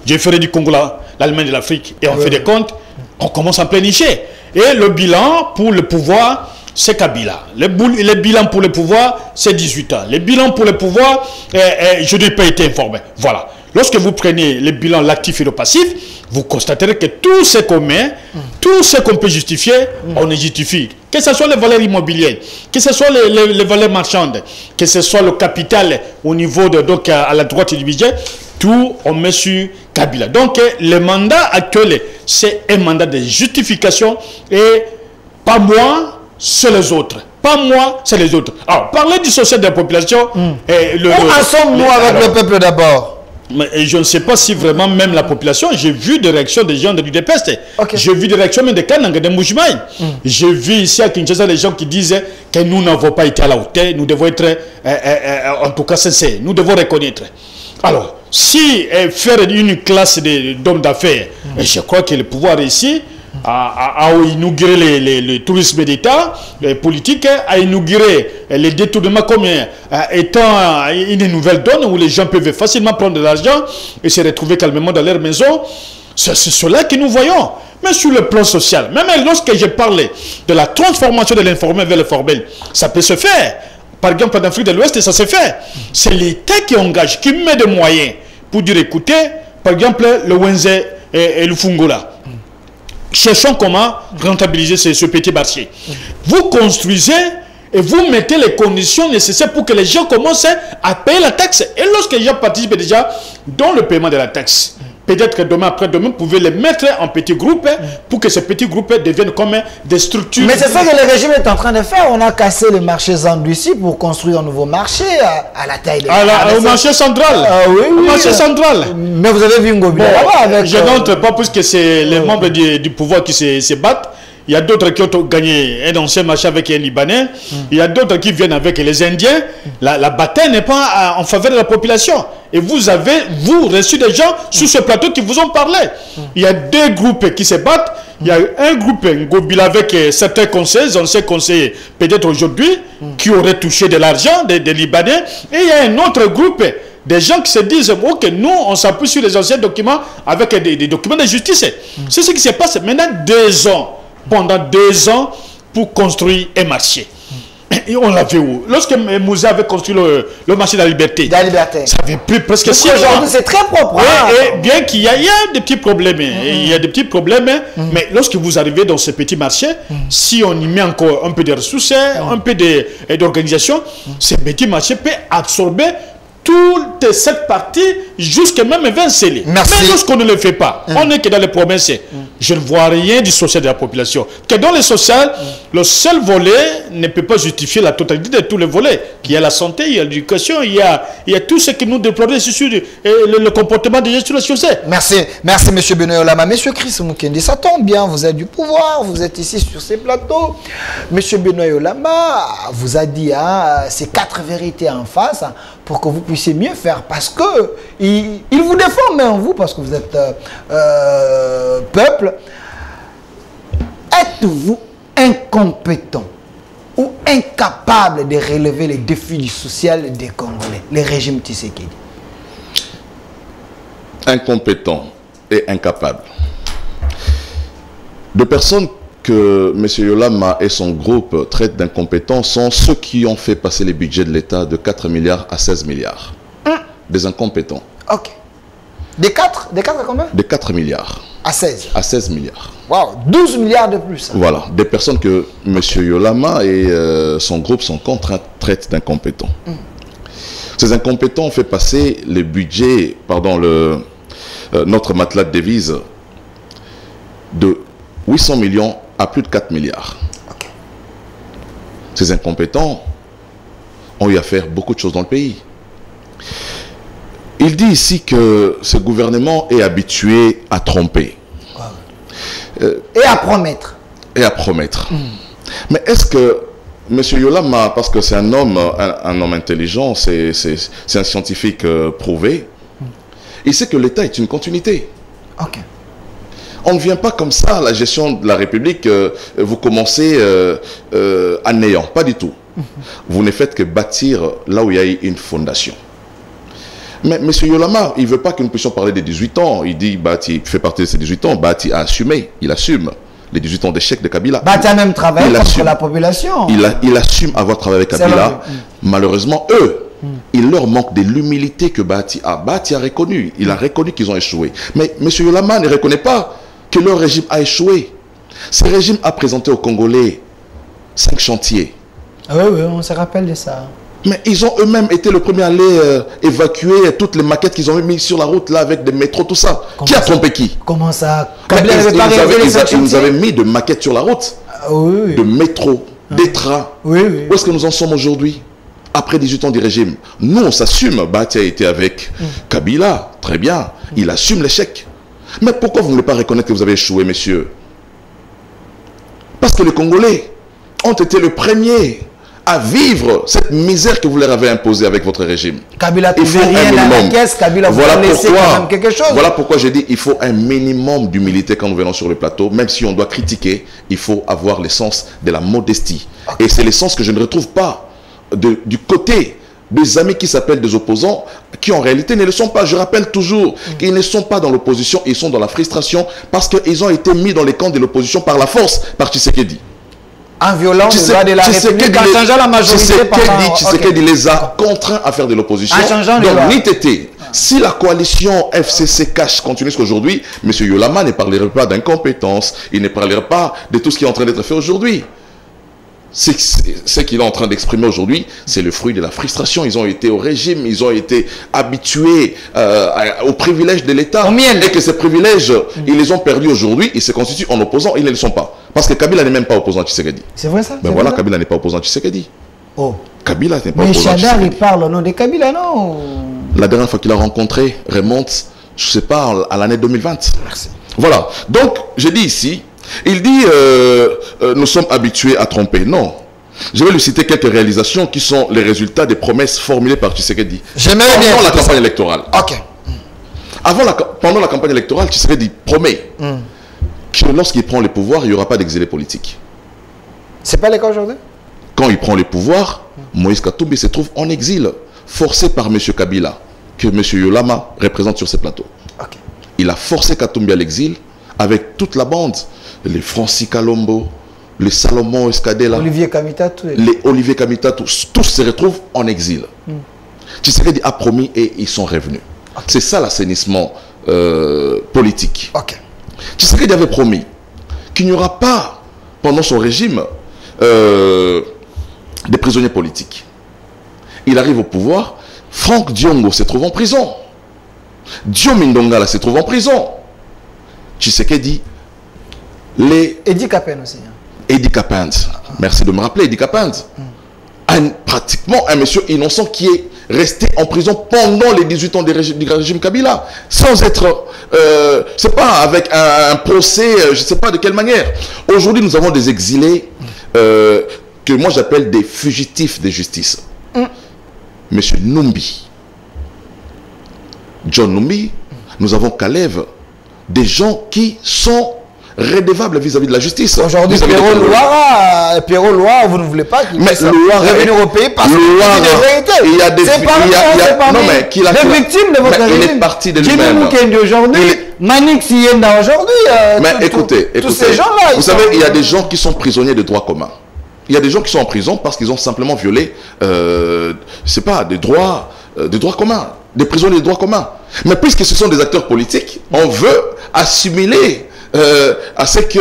Je ferai du Congo l'Allemagne de l'Afrique et on fait des comptes, on commence en plein Niger. Et le bilan pour le pouvoir, c'est Kabila. Le bilan pour le pouvoir, c'est 18 ans. Le bilan pour le pouvoir, je n'ai pas été informé. Voilà. lorsque vous prenez le bilan, l'actif et le passif, vous constaterez que tout ce qu'on met, tout ce qu'on peut justifier, on le justifie. Que ce soit les valeurs immobilières, que ce soit les valeurs marchandes, que ce soit le capital au niveau de, donc à la droite du budget, tout on met sur Kabila. Donc le mandat actuel, c'est un mandat de justification et pas moi, c'est les autres. Pas moi, c'est les autres. Alors, parler du social de la population... Où en sommes-nous avec le peuple d'abord? Mais je ne sais pas si vraiment même la population, j'ai vu des réactions des gens de l'UDPS, j'ai vu des réactions même de Kananga, de Moujimaï. J'ai vu ici à Kinshasa des gens qui disaient que nous n'avons pas été à la hauteur, nous devons être en tout cas sincères, nous devons reconnaître. Alors, si faire une classe d'hommes d'affaires, je crois que le pouvoir ici a inauguré le tourisme d'État politique, a inauguré les détournements comme étant une nouvelle donne où les gens peuvent facilement prendre de l'argent et se retrouver calmement dans leur maison. C'est cela que nous voyons. Mais sur le plan social, même lorsque j'ai parlé de la transformation de l'informel vers le formel, ça peut se faire. Par exemple, en Afrique de l'Ouest, ça se fait. C'est l'État qui engage, qui met des moyens pour dire, écoutez, par exemple, le Wenze et le Fungola. Cherchons comment rentabiliser ce petit marché. Vous construisez et vous mettez les conditions nécessaires pour que les gens commencent à payer la taxe. Et lorsque les gens participent déjà dans le paiement de la taxe, peut-être que demain après-demain, vous pouvez les mettre en petits groupes pour que ces petits groupes deviennent comme des structures. Mais c'est ça que le régime est en train de faire. On a cassé le marché Zandouissi pour construire un nouveau marché à la taille de... Au marché central. Oui, au marché central. Mais vous avez vu Ngobi avec... Je n'entre pas puisque c'est les membres du pouvoir qui se battent. Il y a d'autres qui ont gagné un ancien marché avec les Libanais. Il y a d'autres qui viennent avec les Indiens. La bataille n'est pas en faveur de la population. Et vous avez, reçu des gens sur ce plateau qui vous ont parlé. Il y a deux groupes qui se battent. Il y a un groupe, Ngobila, avec certains conseillers, anciens conseillers, peut-être aujourd'hui, qui auraient touché de l'argent des Libanais. Et il y a un autre groupe, des gens qui se disent, ok, nous, on s'appuie sur les anciens documents avec des documents de justice. C'est ce qui se passe maintenant 2 ans. Pendant 2 ans pour construire un marché. Et on l'a vu où? Lorsque Moussa avait construit le marché de la liberté. Ça avait pris presque 6 ans. Aujourd'hui, c'est très propre. Et bien qu'il y a des petits problèmes. Il y a des petits problèmes. Mais lorsque vous arrivez dans ce petit marché, si on y met encore un peu de ressources, un peu d'organisation, ce petit marché peut absorber toute cette partie jusqu'à même 20 scellés. Mais lorsqu'on ne le fait pas, on n'est que dans les promesses. Je ne vois rien du social de la population. Que dans le social, le seul volet ne peut pas justifier la totalité de tous les volets. Il y a la santé, il y a l'éducation, il y a tout ce que nous déplorons sur le comportement des gens sur la société. Merci, M. Benoît Olama. M. Chris Mukendi, ça tombe bien, vous êtes du pouvoir, vous êtes ici sur ces plateaux. M. Benoît Olama vous a dit ces 4 vérités en face pour que vous puissiez mieux faire, parce que il vous défend, mais en vous, parce que vous êtes peuple. Êtes-vous incompétent ou incapable de relever les défis du social des Congolais, le régime Tshisekedi? Incompétent et incapable. De personnes que M. Yolama et son groupe traitent d'incompétents sont ceux qui ont fait passer les budgets de l'État de 4 milliards à 16 milliards. Des incompétents. Ok. Des 4 à combien? De 4 milliards. À 16. À 16 milliards. Wow, 12 milliards de plus. Voilà, des personnes que M. Yolama et son groupe sont contraints traitent d'incompétents. Ces incompétents ont fait passer les budgets, pardon, notre matelas de devises de 800 millions à plus de 4 milliards. Okay. Ces incompétents ont eu à faire beaucoup de choses dans le pays. Il dit ici que ce gouvernement est habitué à tromper. Et à promettre. Et à promettre. Mais est-ce que M. Yolama, parce que c'est un homme intelligent, c'est un scientifique prouvé, il sait que l'État est une continuité. Ok. On ne vient pas comme ça à la gestion de la République, vous commencez à néant, pas du tout. Vous ne faites que bâtir là où il y a une fondation. Mais M. Yolama, il ne veut pas que nous puissions parler des 18 ans. Il dit, Bati fait partie de ces 18 ans. Bati a assumé, il assume les 18 ans d'échec de Kabila. Bati a même travaillé contre la population. Il assume avoir travaillé avec Kabila. Malheureusement, eux, il leur manque de l'humilité que Bahati a. Bahati a reconnu, il a reconnu qu'ils ont échoué. Mais M. Yolama ne reconnaît pas que leur régime a échoué. Ce régime a présenté aux Congolais 5 chantiers. Ah oui, oui, on se rappelle de ça. Mais ils ont eux-mêmes été le premier à aller évacuer toutes les maquettes qu'ils ont mis sur la route là avec des métros, tout ça. Qui a trompé qui? Comment ça? Ils nous avaient mis de maquettes sur la route, oui. de métro, des trains. Oui, oui. Où est-ce que nous en sommes aujourd'hui? Après 18 ans du régime, nous on s'assume. Bahati a été avec Kabila, très bien, il assume l'échec. Mais pourquoi vous ne voulez pas reconnaître que vous avez échoué, messieurs? Parce que les Congolais ont été les premiers à vivre cette misère que vous leur avez imposée avec votre régime. Kabila ne fait rien dans la caisse, Kabila vous a laissé quand même quelque chose. Voilà pourquoi j'ai dit qu'il faut un minimum d'humilité quand nous venons sur le plateau. Même si on doit critiquer, il faut avoir l'essence de la modestie. Okay. Et c'est l'essence que je ne retrouve pas du côté des amis qui s'appellent des opposants, qui en réalité ne le sont pas. Je rappelle toujours qu'ils ne sont pas dans l'opposition, ils sont dans la frustration parce qu'ils ont été mis dans les camps de l'opposition par la force, par Tshisekedi. En violant le droit de la République, en changeant la majorité. Tshisekedi les a contraints à faire de l'opposition. Donc, ni tété. Si la coalition FCC cache continue jusqu'aujourd'hui, M. Yolama ne parlerait pas d'incompétence, il ne parlerait pas de tout ce qui est en train d'être fait aujourd'hui. Ce qu'il est en train d'exprimer aujourd'hui, c'est le fruit de la frustration. Ils ont été au régime, ils ont été habitués aux privilèges de l'État. Et que ces privilèges, ils les ont perdus aujourd'hui, ils se constituent en opposants, ils ne le sont pas. Parce que Kabila n'est même pas opposant à Tshisekedi. C'est vrai ça? Ben voilà, Kabila n'est pas opposant à Tshisekedi. Oh. Kabila n'est pas opposant à Tshisekedi. Mais Chadar, il parle au nom de Kabila, non? La dernière fois qu'il a rencontré remonte, je ne sais pas, à l'année 2020. Merci. Voilà. Donc, j'ai dit ici, il dit nous sommes habitués à tromper. Non. Je vais lui citer quelques réalisations qui sont les résultats des promesses formulées par Tshisekedi. J'aimerais bien. Pendant la campagne électorale. Ok. Pendant la campagne électorale, Tshisekedi promet que lorsqu'il prend le pouvoir, il n'y aura pas d'exilé politique. C'est pas le cas aujourd'hui? Quand il prend le pouvoir, Moïse Katumbi se trouve en exil, forcé par M. Kabila, que M. Yolama représente sur ces plateaux. Okay. Il a forcé Katumbi à l'exil avec toute la bande. Les Francis Kalombo, les Salomon Escadela, Olivier Kamita, les Olivier Kamita, tous se retrouvent en exil. Tshisekedi a promis et ils sont revenus. Okay. C'est ça l'assainissement politique. Okay. Tshisekedi avait promis qu'il n'y aura pas, pendant son régime, des prisonniers politiques. Il arrive au pouvoir, Franck Diongo se trouve en prison. Diomi Ndongala se trouve en prison. Tshisekedi, Edi Kapend aussi. Edi Kapend, merci de me rappeler, Edi Kapend. Pratiquement un monsieur innocent qui est resté en prison pendant les 18 ans du régime Kabila, sans être, c'est pas avec un procès, je ne sais pas de quelle manière. Aujourd'hui, nous avons des exilés que moi j'appelle des fugitifs de justice. Monsieur Numbi, John Numbi, nous avons Kalev, des gens qui sont redevables vis-à-vis de la justice. Aujourd'hui, Pierrot Loire, vous ne voulez pas qu'il puisse revenir au pays parce qu'il y a des victimes de votre régime. Il est parti de lui-même. Aujourd'hui, Manix Yenda aujourd'hui. Mais écoutez, tous ces gens-là. Vous savez, il y a des gens qui sont prisonniers de droit commun. Il y a des gens qui sont en prison parce qu'ils ont simplement violé, c'est pas, des droits communs, des prisonniers de droit commun. Mais puisque ce sont des acteurs politiques, on veut assimiler à ce que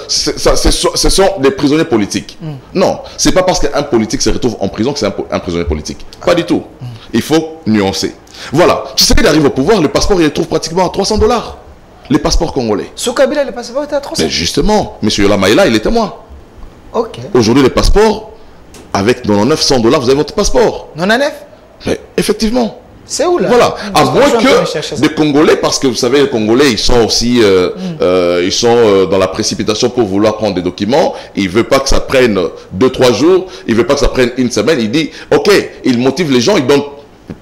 ce sont des prisonniers politiques. Non, c'est pas parce qu'un politique se retrouve en prison que c'est un prisonnier politique. Pas du tout. Il faut nuancer. Voilà. Tu sais qu'il arrive au pouvoir, le passeport il le trouve pratiquement à $300. Les passeports congolais. Sous Kabila, le passeport était à 300. Mais justement, M. Yolama est là, il est témoin. Ok. Aujourd'hui, les passeports, avec $900, vous avez votre passeport. 99? Mais effectivement. C'est où là? Voilà, à moins que des Congolais, parce que vous savez, les Congolais, ils sont aussi ils sont dans la précipitation pour vouloir prendre des documents. Ils ne veulent pas que ça prenne 2-3 jours, ils ne veulent pas que ça prenne une semaine. Ils disent, ok, ils motivent les gens, ils donnent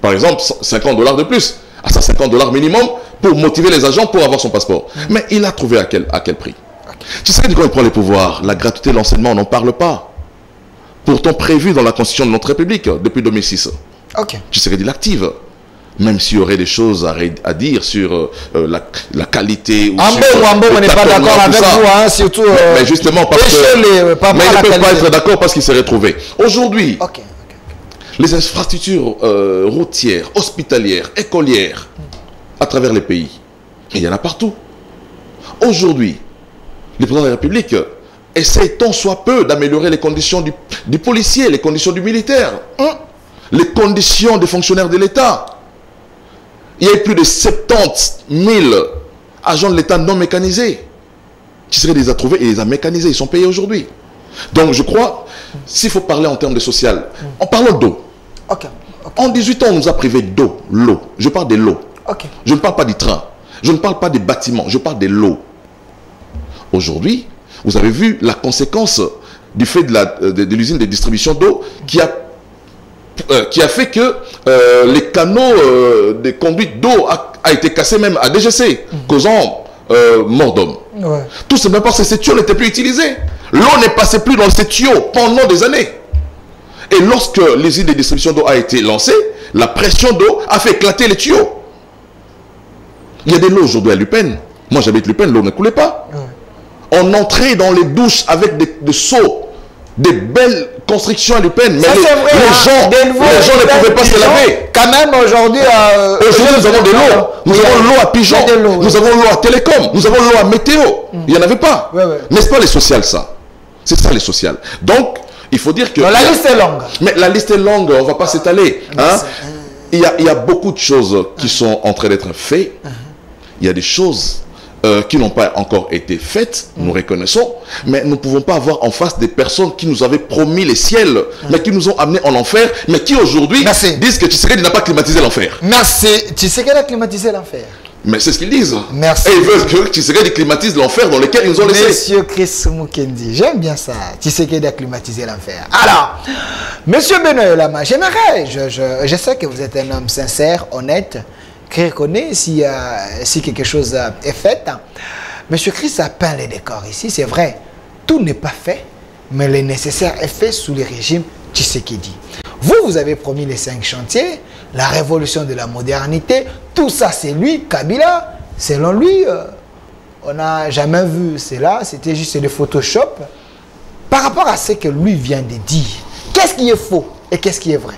par exemple $50 de plus, à ça $50 minimum, pour motiver les agents pour avoir son passeport. Mais il a trouvé à quel prix? Tu sais, quand il prend les pouvoirs, la gratuité de l'enseignement, on n'en parle pas. Pourtant prévu dans la Constitution de notre République depuis 2006. Ok. Tu sais qu'il l'active. Même s'il y aurait des choses à dire sur la qualité ou on n'est pas d'accord avec vous, hein, surtout... mais justement parce que... mais ils ne peuvent pas être d'accord parce qu'il s'est retrouvé. Aujourd'hui, les infrastructures routières, hospitalières, écolières, à travers les pays. Et il y en a partout. Aujourd'hui, le président de la République essaie tant soit peu d'améliorer les conditions du policier, les conditions du militaire, les conditions des fonctionnaires de l'État. Il y a eu plus de 70 000 agents de l'État non mécanisés. Tshisekedi les a trouvés et les a mécanisés. Ils sont payés aujourd'hui. Donc je crois, s'il faut parler en termes de social, en parlant d'eau. En 18 ans, on nous a privé d'eau, l'eau. Je parle de l'eau. Je ne parle pas du train. Je ne parle pas des bâtiments. Je parle de l'eau. Aujourd'hui, vous avez vu la conséquence du fait de l'usine de distribution d'eau qui a fait que les canaux de conduite d'eau a été cassé même à DGC, causant mort d'homme. Tout simplement parce que ces tuyaux n'étaient plus utilisés. L'eau n'est passée plus dans ces tuyaux pendant des années. Et lorsque l'usine de distribution d'eau a été lancée, la pression d'eau a fait éclater les tuyaux. Il y a de l'eau aujourd'hui à Lupin. Moi j'habite Lupin, l'eau ne coulait pas. On entrait dans les douches avec des seaux, des belles constructions à Lupin, mais les gens ne pouvaient pas se laver. Quand même aujourd'hui, aujourd'hui nous avons de l'eau. Nous avons l'eau à Pigeon, nous avons l'eau à Télécom, nous avons l'eau à Météo. Il n'y en avait pas. N'est-ce pas les sociales ça? C'est ça les sociales. Donc, il faut dire que... Non, la liste est longue. Mais la liste est longue, on ne va pas s'étaler. Hein? Il y a beaucoup de choses qui sont en train d'être faites. Il y a des choses qui n'ont pas encore été faites, nous reconnaissons, mais nous ne pouvons pas avoir en face des personnes qui nous avaient promis les ciels, mais qui nous ont amenés en enfer, mais qui aujourd'hui disent que Tshisekedi n'a pas climatisé l'enfer. Merci. Tshisekedi a climatisé l'enfer. Mais c'est ce qu'ils disent. Merci. Et ils veulent que Tshisekedi climatise l'enfer dans lequel ils nous ont laissé. Monsieur Chris Mukendi, j'aime bien ça. Tshisekedi a climatisé l'enfer. Alors, Monsieur Benoît Lama, j'aimerais, je sais que vous êtes un homme sincère, honnête, qui reconnaît si quelque chose est fait. Monsieur Chris a peint les décors ici, c'est vrai. Tout n'est pas fait, mais le nécessaire est fait sous le régime Tshisekedi. Vous avez promis les 5 chantiers, la révolution de la modernité, tout ça c'est lui, Kabila. Selon lui, on n'a jamais vu cela, c'était juste des Photoshop. Par rapport à ce que lui vient de dire, qu'est-ce qui est faux et qu'est-ce qui est vrai?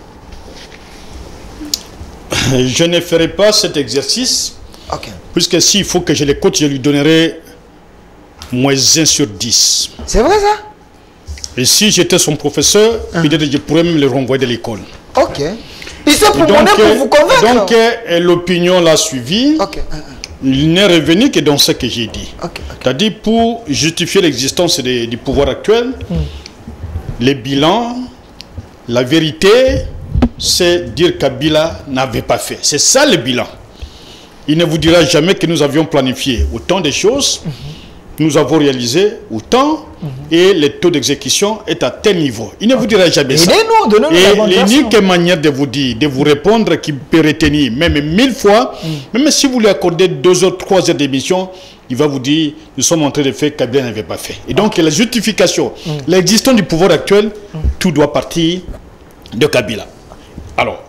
Je ne ferai pas cet exercice, puisque s'il faut que je l'écoute, je lui donnerai -1 sur 10. C'est vrai ça? Et si j'étais son professeur, peut-être je pourrais même le renvoyer de l'école. Il s'est pour vous convaincre. Donc, l'opinion l'a suivi. Il n'est revenu que dans ce que j'ai dit. C'est-à-dire, pour justifier l'existence du pouvoir actuel, les bilans, la vérité, c'est dire que Kabila n'avait pas fait. C'est ça le bilan. Il ne vous dira jamais que nous avions planifié autant de choses, nous avons réalisé autant, et le taux d'exécution est à tel niveau. Il ne vous dira jamais ça. Et l'unique manière de vous dire, de vous répondre, qui peut retenir, même 1000 fois, même si vous lui accordez 2 heures, 3 heures d'émission, il va vous dire, nous sommes en train de faire, Kabila n'avait pas fait. Et donc, la justification, l'existence du pouvoir actuel, tout doit partir de Kabila. Alors,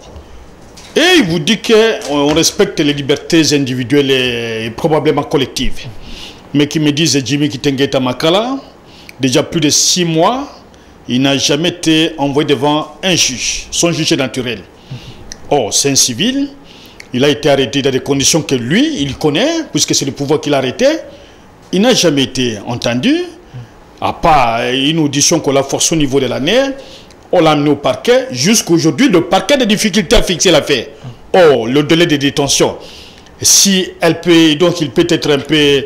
et il vous dit qu'on respecte les libertés individuelles et probablement collectives. Mais qui me disent, Jimmy Kitengeta Makala, déjà plus de 6 mois, il n'a jamais été envoyé devant un juge, son juge naturel. Or, c'est un civil, il a été arrêté dans des conditions que lui, il connaît, puisque c'est le pouvoir qui l'a arrêté. Il n'a jamais été entendu, à part une audition qu'on l'a forcée au niveau de l'année. On l'a amené au parquet. Jusqu'aujourd'hui, le parquet a des difficultés à fixer l'affaire. Oh, le délai de détention, si elle peut, donc il peut être un peu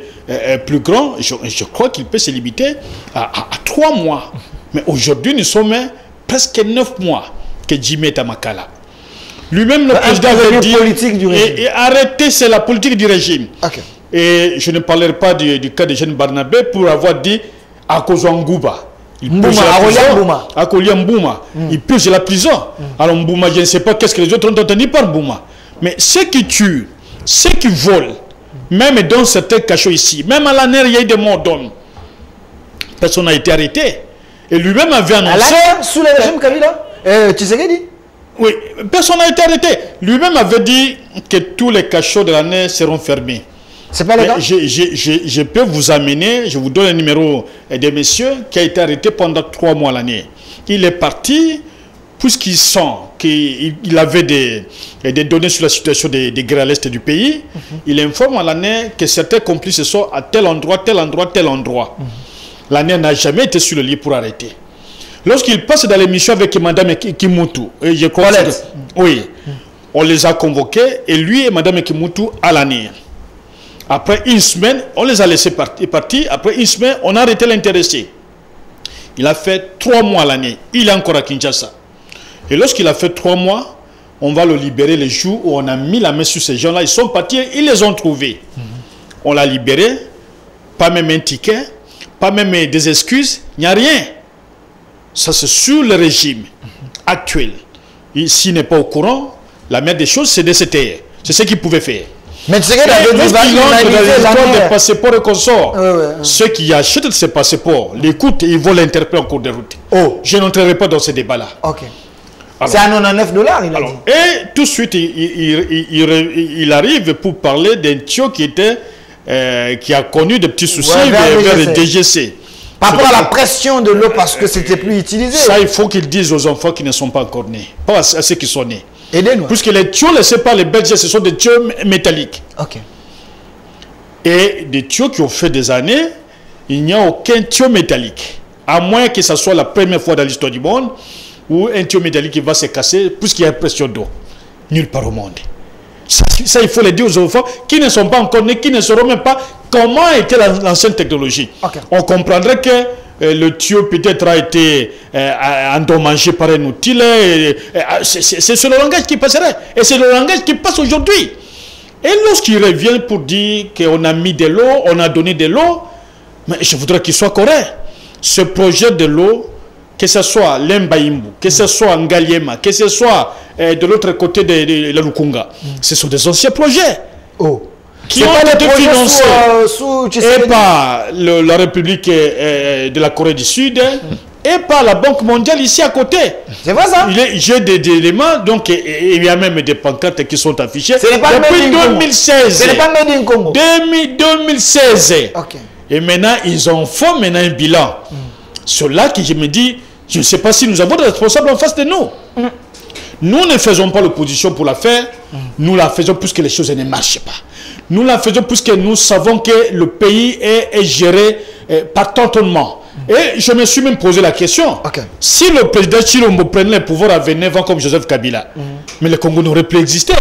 plus grand, je crois qu'il peut se limiter à 3 mois. Mais aujourd'hui, nous sommes presque 9 mois que Jimmy est à Makala. Lui-même, le président avait dit, et arrêtez, c'est la politique du régime. Et je ne parlerai pas du cas de Jeanne Barnabé pour avoir dit à Kozouangouba. Il purge la prison. Alors Mbouma, je ne sais pas qu'est-ce que les autres ont entendu par Mbouma. Mais ceux qui tuent, ceux qui volent, même dans certains cachots ici, même à l'année, il y a eu des morts d'hommes. Personne n'a été arrêté. Et lui-même avait annoncé... À l'année, sous le régime Kabila Tshisekedi? Oui, personne n'a été arrêté. Lui-même avait dit que tous les cachots de l'année seront fermés. C'est pas le cas. Je peux vous amener, je vous donne le numéro des messieurs qui a été arrêté pendant 3 mois l'année. Il est parti puisqu'il sent qu'il avait des données sur la situation des guerres à l'est du pays, il informe à l'année que certains complices sont à tel endroit, tel endroit, tel endroit. L'année n'a jamais été sur le lieu pour arrêter. Lorsqu'il passe dans l'émission avec Mme Kimutu, je crois oui, on les a convoqués, et lui et Mme Kimutu à l'année. Après une semaine, on les a laissés partir. Après une semaine, on a arrêté l'intéressé. Il a fait 3 mois à l'année. Il est encore à Kinshasa. Et lorsqu'il a fait 3 mois, on va le libérer le jour où on a mis la main sur ces gens-là. Ils sont partis, ils les ont trouvés. On l'a libéré, pas même un ticket, pas même des excuses, il n'y a rien. Ça, c'est sur le régime actuel. S'il n'est pas au courant, la meilleure des choses, c'est de se taire. C'est ce qu'il pouvait faire. Mais tu sais qu'il avait des passeports et consorts. Ceux qui achètent ces passeports, l'écoutent et ils vont l'interpeller en cours de route. Oh, je n'entrerai pas dans ce débat-là. Ok. C'est à $99, il a dit. Et tout de suite, il arrive pour parler d'un tio qui a connu des petits soucis vers le DGC. Par rapport à la pression de l'eau parce que c'était plus utilisé. Ça, il faut qu'ils disent aux enfants qui ne sont pas encore nés, pas à ceux qui sont nés. Aidez-nous. Puisque les tuyaux laissés par les Belges, ce sont des tuyaux métalliques. Ok. Et des tuyaux qui ont fait des années, il n'y a aucun tuyau métallique. À moins que ce soit la première fois dans l'histoire du monde où un tuyau métallique va se casser puisqu'il y a pression d'eau. Nulle part au monde. Ça, il faut le dire aux enfants qui ne sont pas encore nés, qui ne sauront même pas comment était l'ancienne technologie. Okay. On comprendrait que le tuyau peut-être a été endommagé par un outil. C'est le langage qui passerait. Et c'est le langage qui passe aujourd'hui. Et lorsqu'il revient pour dire qu'on a mis de l'eau, on a donné de l'eau, mais je voudrais qu'il soit correct. Ce projet de l'eau, que ce soit l'Embaïmbu, que ce soit Ngaliema, que ce soit de l'autre côté de la Lukunga, ce sont des anciens projets. Oh. Qui ont été financés et par la République de la Corée du Sud et par la Banque mondiale ici à côté. C'est vrai ça? J'ai des éléments, donc il y a même des pancartes qui sont affichées depuis 2016. Ce n'est pas Made in Congo. 2016. Okay. Et maintenant, ils en font maintenant un bilan. Cela que je me dis, je ne sais pas si nous avons des responsables en face de nous. Nous ne faisons pas l'opposition pour la faire, nous la faisons puisque les choses ne marchent pas. Nous la faisons puisque nous savons que le pays est géré par tâtonnement. Et je me suis même posé la question, si le président Chilombo prenait le pouvoir à 29 ans comme Joseph Kabila, mais le Congo n'aurait plus existé.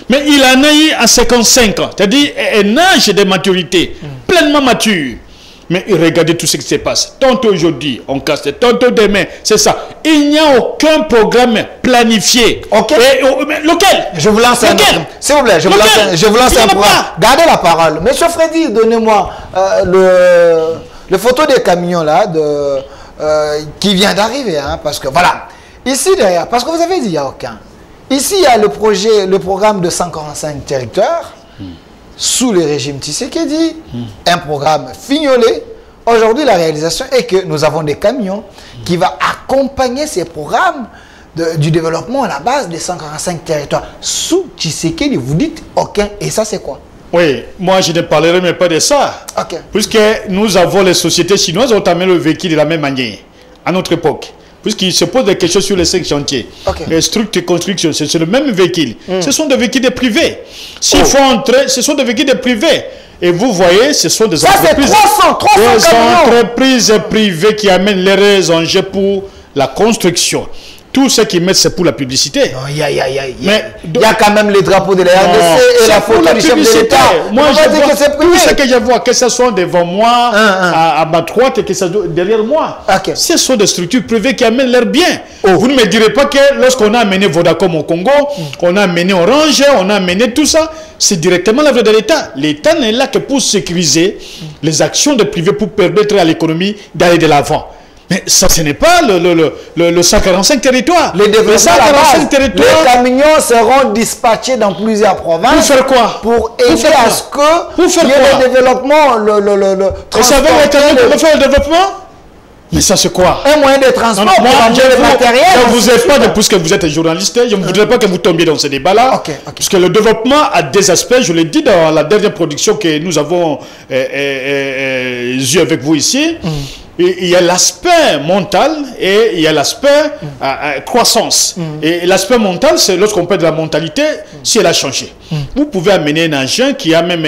Mais il en a eu à 55 ans, c'est-à-dire un âge de maturité, pleinement mature. Mais regardez tout ce qui se passe. Tantôt aujourd'hui, on casse, tantôt demain, c'est ça. Il n'y a aucun programme planifié. Ok. Lequel? Je vous lance un... S'il vous plaît, je vous lance un programme. Gardez la parole. Monsieur Freddy, donnez-moi le photo des camions là, qui vient d'arriver. Hein, parce que voilà, ici derrière, parce que vous avez dit il n'y a aucun. Ici, il y a le programme de 145 territoires. Sous le régime Tshisekedi, un programme fignolé. Aujourd'hui, la réalisation est que nous avons des camions qui vont accompagner ces programmes du développement à la base des 145 territoires. Sous Tshisekedi, vous dites aucun. Et ça, c'est quoi? Oui, moi, je ne parlerai même pas de ça. Puisque nous avons les sociétés chinoises ont amené le véhicule de la même manière, à notre époque. Puisqu'il se pose des questions sur les 5 chantiers. Les structures de construction, c'est le même véhicule. Ce sont des véhicules privés. S'il faut entrer, ce sont des véhicules privés. Et vous voyez, ce sont des entreprises privées qui amènent les enjeux pour la construction. Tout ce qu'ils mettent, c'est pour la publicité. Il y a quand même les drapeaux de la RDC et la photo du chef de l'État. Moi, je vois tout ce que je vois, que ce soit devant moi, à ma droite et que ce soit derrière moi. Ce sont des structures privées qui amènent leurs biens. Vous ne me direz pas que lorsqu'on a amené Vodacom au Congo, on a amené Orange, on a amené tout ça, c'est directement l'œuvre de l'État. L'État n'est là que pour sécuriser les actions de privés pour permettre à l'économie d'aller de l'avant. Mais ça, ce n'est pas le 145 territoires. Les 145 territoires. Les camions seront dispatchés dans plusieurs provinces. Pour faire quoi? Pour aider à ce qu'il y ait le développement. Vous savez les camions pour faire le développement? Mais ça, c'est quoi? Un moyen de transport pour emmener le matériel. Je ne vous aide pas, puisque vous êtes journaliste, je ne voudrais pas que vous tombiez dans ce débat-là. Puisque le développement a des aspects, je l'ai dit dans la dernière production que nous avons eue avec vous ici. il y a l'aspect mental et il y a l'aspect croissance. Et l'aspect mental, c'est lorsqu'on parle de la mentalité, si elle a changé. Vous pouvez amener un engin qui a même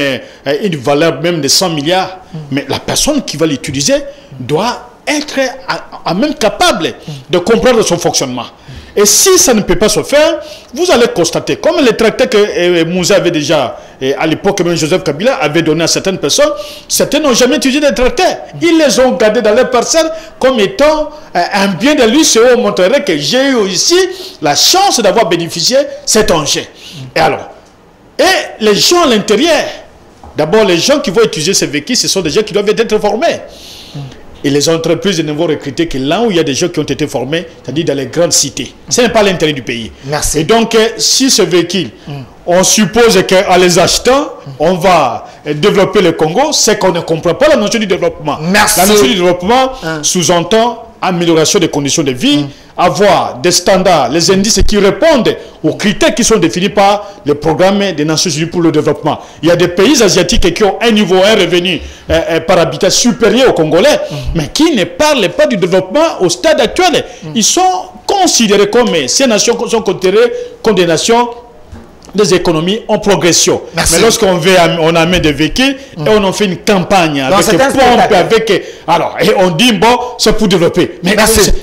une valeur même de 100 milliards, mais la personne qui va l'utiliser doit être même capable de comprendre son fonctionnement. Et si ça ne peut pas se faire, vous allez constater, comme les tractés que Moussa avait déjà, à l'époque même Joseph Kabila avait donné à certaines personnes, certains n'ont jamais utilisé des tractés. Ils les ont gardés dans leurs parcelles comme étant un bien de lui. C'est où on montrerait que j'ai eu ici la chance d'avoir bénéficié cet engin. Et alors, et les gens à l'intérieur, d'abord les gens qui vont utiliser ces véhicules, ce sont des gens qui doivent être formés. Et les entreprises ne vont recruter que là où il y a des gens qui ont été formés, c'est-à-dire dans les grandes cités. Ce n'est pas l'intérêt du pays. Merci. Et donc, si ce véhicule, on suppose qu'en les achetant, on va développer le Congo, c'est qu'on ne comprend pas la notion du développement. Merci. La notion du développement sous-entend amélioration des conditions de vie, avoir des standards, les indices qui répondent aux critères qui sont définis par le programme des Nations Unies pour le développement. Il y a des pays asiatiques qui ont un niveau, un revenu par habitant supérieur aux Congolais, mais qui ne parlent pas du développement au stade actuel. Ils sont considérés comme, ces nations sont considérées comme des nations des économies en progression. Merci. Mais lorsqu'on on amène des véhicules et on en fait une campagne avec des pompes, alors, et on dit, bon, c'est pour développer. Mais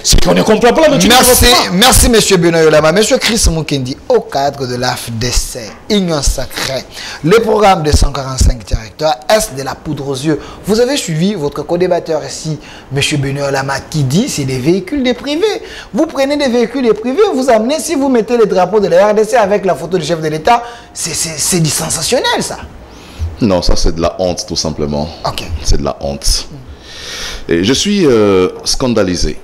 c'est qu'on ne comprend pas la notion de développement. Merci, M. Benoît Yolama. M. Chris Mukendi, au cadre de l'AFDC, Union Sacrée, le programme de 145 directeurs, est de la poudre aux yeux. Vous avez suivi votre co-débatteur ici, M. Benoît Yolama, qui dit c'est des véhicules des privés. Vous prenez des véhicules des privés, vous amenez, si vous mettez le drapeau de la RDC avec la photo du chef de l'État, c'est du sensationnel, ça. Non, ça c'est de la honte, tout simplement. Ok. C'est de la honte. Et je suis scandalisé.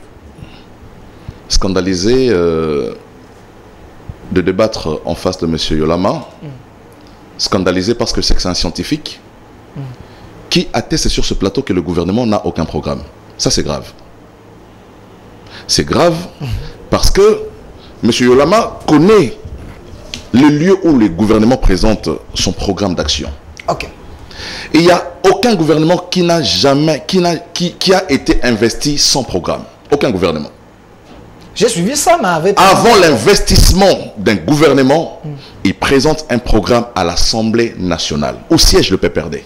Scandalisé de débattre en face de M. Yolama. Scandalisé parce que c'est un scientifique qui atteste sur ce plateau que le gouvernement n'a aucun programme. Ça, c'est grave. C'est grave parce que M. Yolama connaît le lieu où le gouvernement présente son programme d'action. Ok. Il n'y a aucun gouvernement qui n'a jamais, qui a été investi sans programme. Aucun gouvernement. J'ai suivi ça, mais avec... Avant l'investissement d'un gouvernement, il présente un programme à l'Assemblée nationale, au siège le PPRD.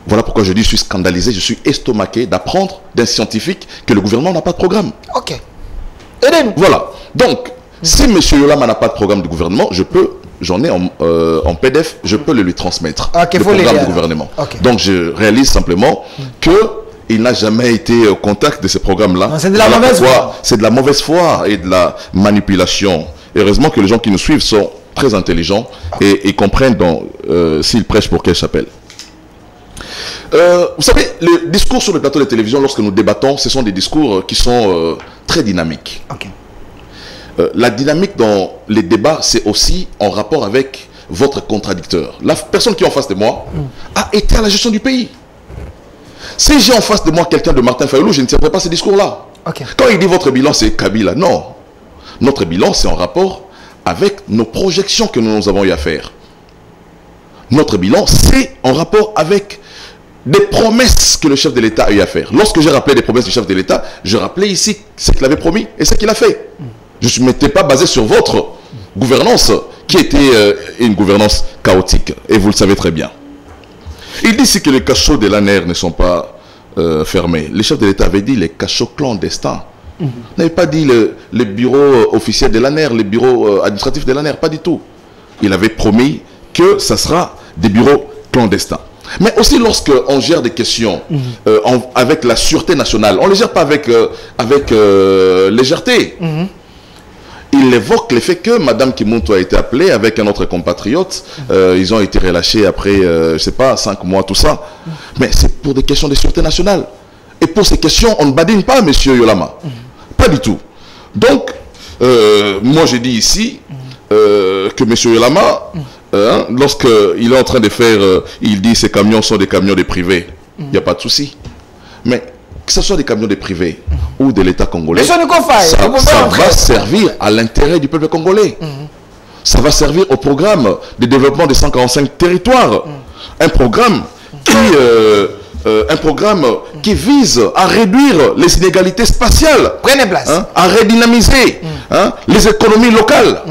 Voilà pourquoi je dis, je suis scandalisé, je suis estomaqué d'apprendre d'un scientifique que le gouvernement n'a pas de programme. Ok. Aidez-nous. Voilà. Donc, si M. Yolama n'a pas de programme de gouvernement, j'en ai en PDF, je peux le lui transmettre. Le programme du gouvernement. Donc je réalise simplement qu'il n'a jamais été au contact de ce programme-là. C'est de la mauvaise foi. C'est de la mauvaise foi et de la manipulation. Heureusement que les gens qui nous suivent sont très intelligents et comprennent s'ils prêchent pour quelle chapelle. Vous savez, les discours sur le plateau de télévision, lorsque nous débattons, ce sont des discours qui sont très dynamiques. La dynamique dans les débats, c'est aussi en rapport avec votre contradicteur. La personne qui est en face de moi a été à la gestion du pays. Si j'ai en face de moi quelqu'un de Martin Fayulu, je ne tiendrai pas ce discours-là. Quand il dit votre bilan, c'est Kabila, non. Notre bilan, c'est en rapport avec nos projections que nous avons eu à faire. Notre bilan, c'est en rapport avec des promesses que le chef de l'État a eu à faire. Lorsque j'ai rappelé des promesses du chef de l'État, je rappelais ici ce qu'il avait promis et ce qu'il a fait. Je ne m'étais pas basé sur votre gouvernance, qui était une gouvernance chaotique. Et vous le savez très bien. Il dit ici que les cachots de l'ANER ne sont pas fermés. Le chef de l'État avait dit les cachots clandestins. Il n'avait pas dit le bureau officiel de l'ANER, le bureau administratif de l'ANER, pas du tout. Il avait promis que ça sera des bureaux clandestins. Mais aussi lorsqu'on gère des questions avec la sûreté nationale, on ne les gère pas avec légèreté. Il évoque le fait que Mme Kimuntu a été appelée avec un autre compatriote. Ils ont été relâchés après, je ne sais pas, 5 mois, tout ça. Mais c'est pour des questions de sûreté nationale. Et pour ces questions, on ne badine pas, M. Yolama. Pas du tout. Donc, moi, je dis ici que M. Yolama, lorsqu'il est en train de faire, il dit ces camions sont des camions des privés. Il n'y a pas de souci. Mais que ce soit des camions des privés ou de l'État congolais, ça va servir à l'intérêt du peuple congolais. Ça va servir au programme de développement des 145 territoires. Un programme un programme qui vise à réduire les inégalités spatiales. Prenez place. Hein, à redynamiser les économies locales.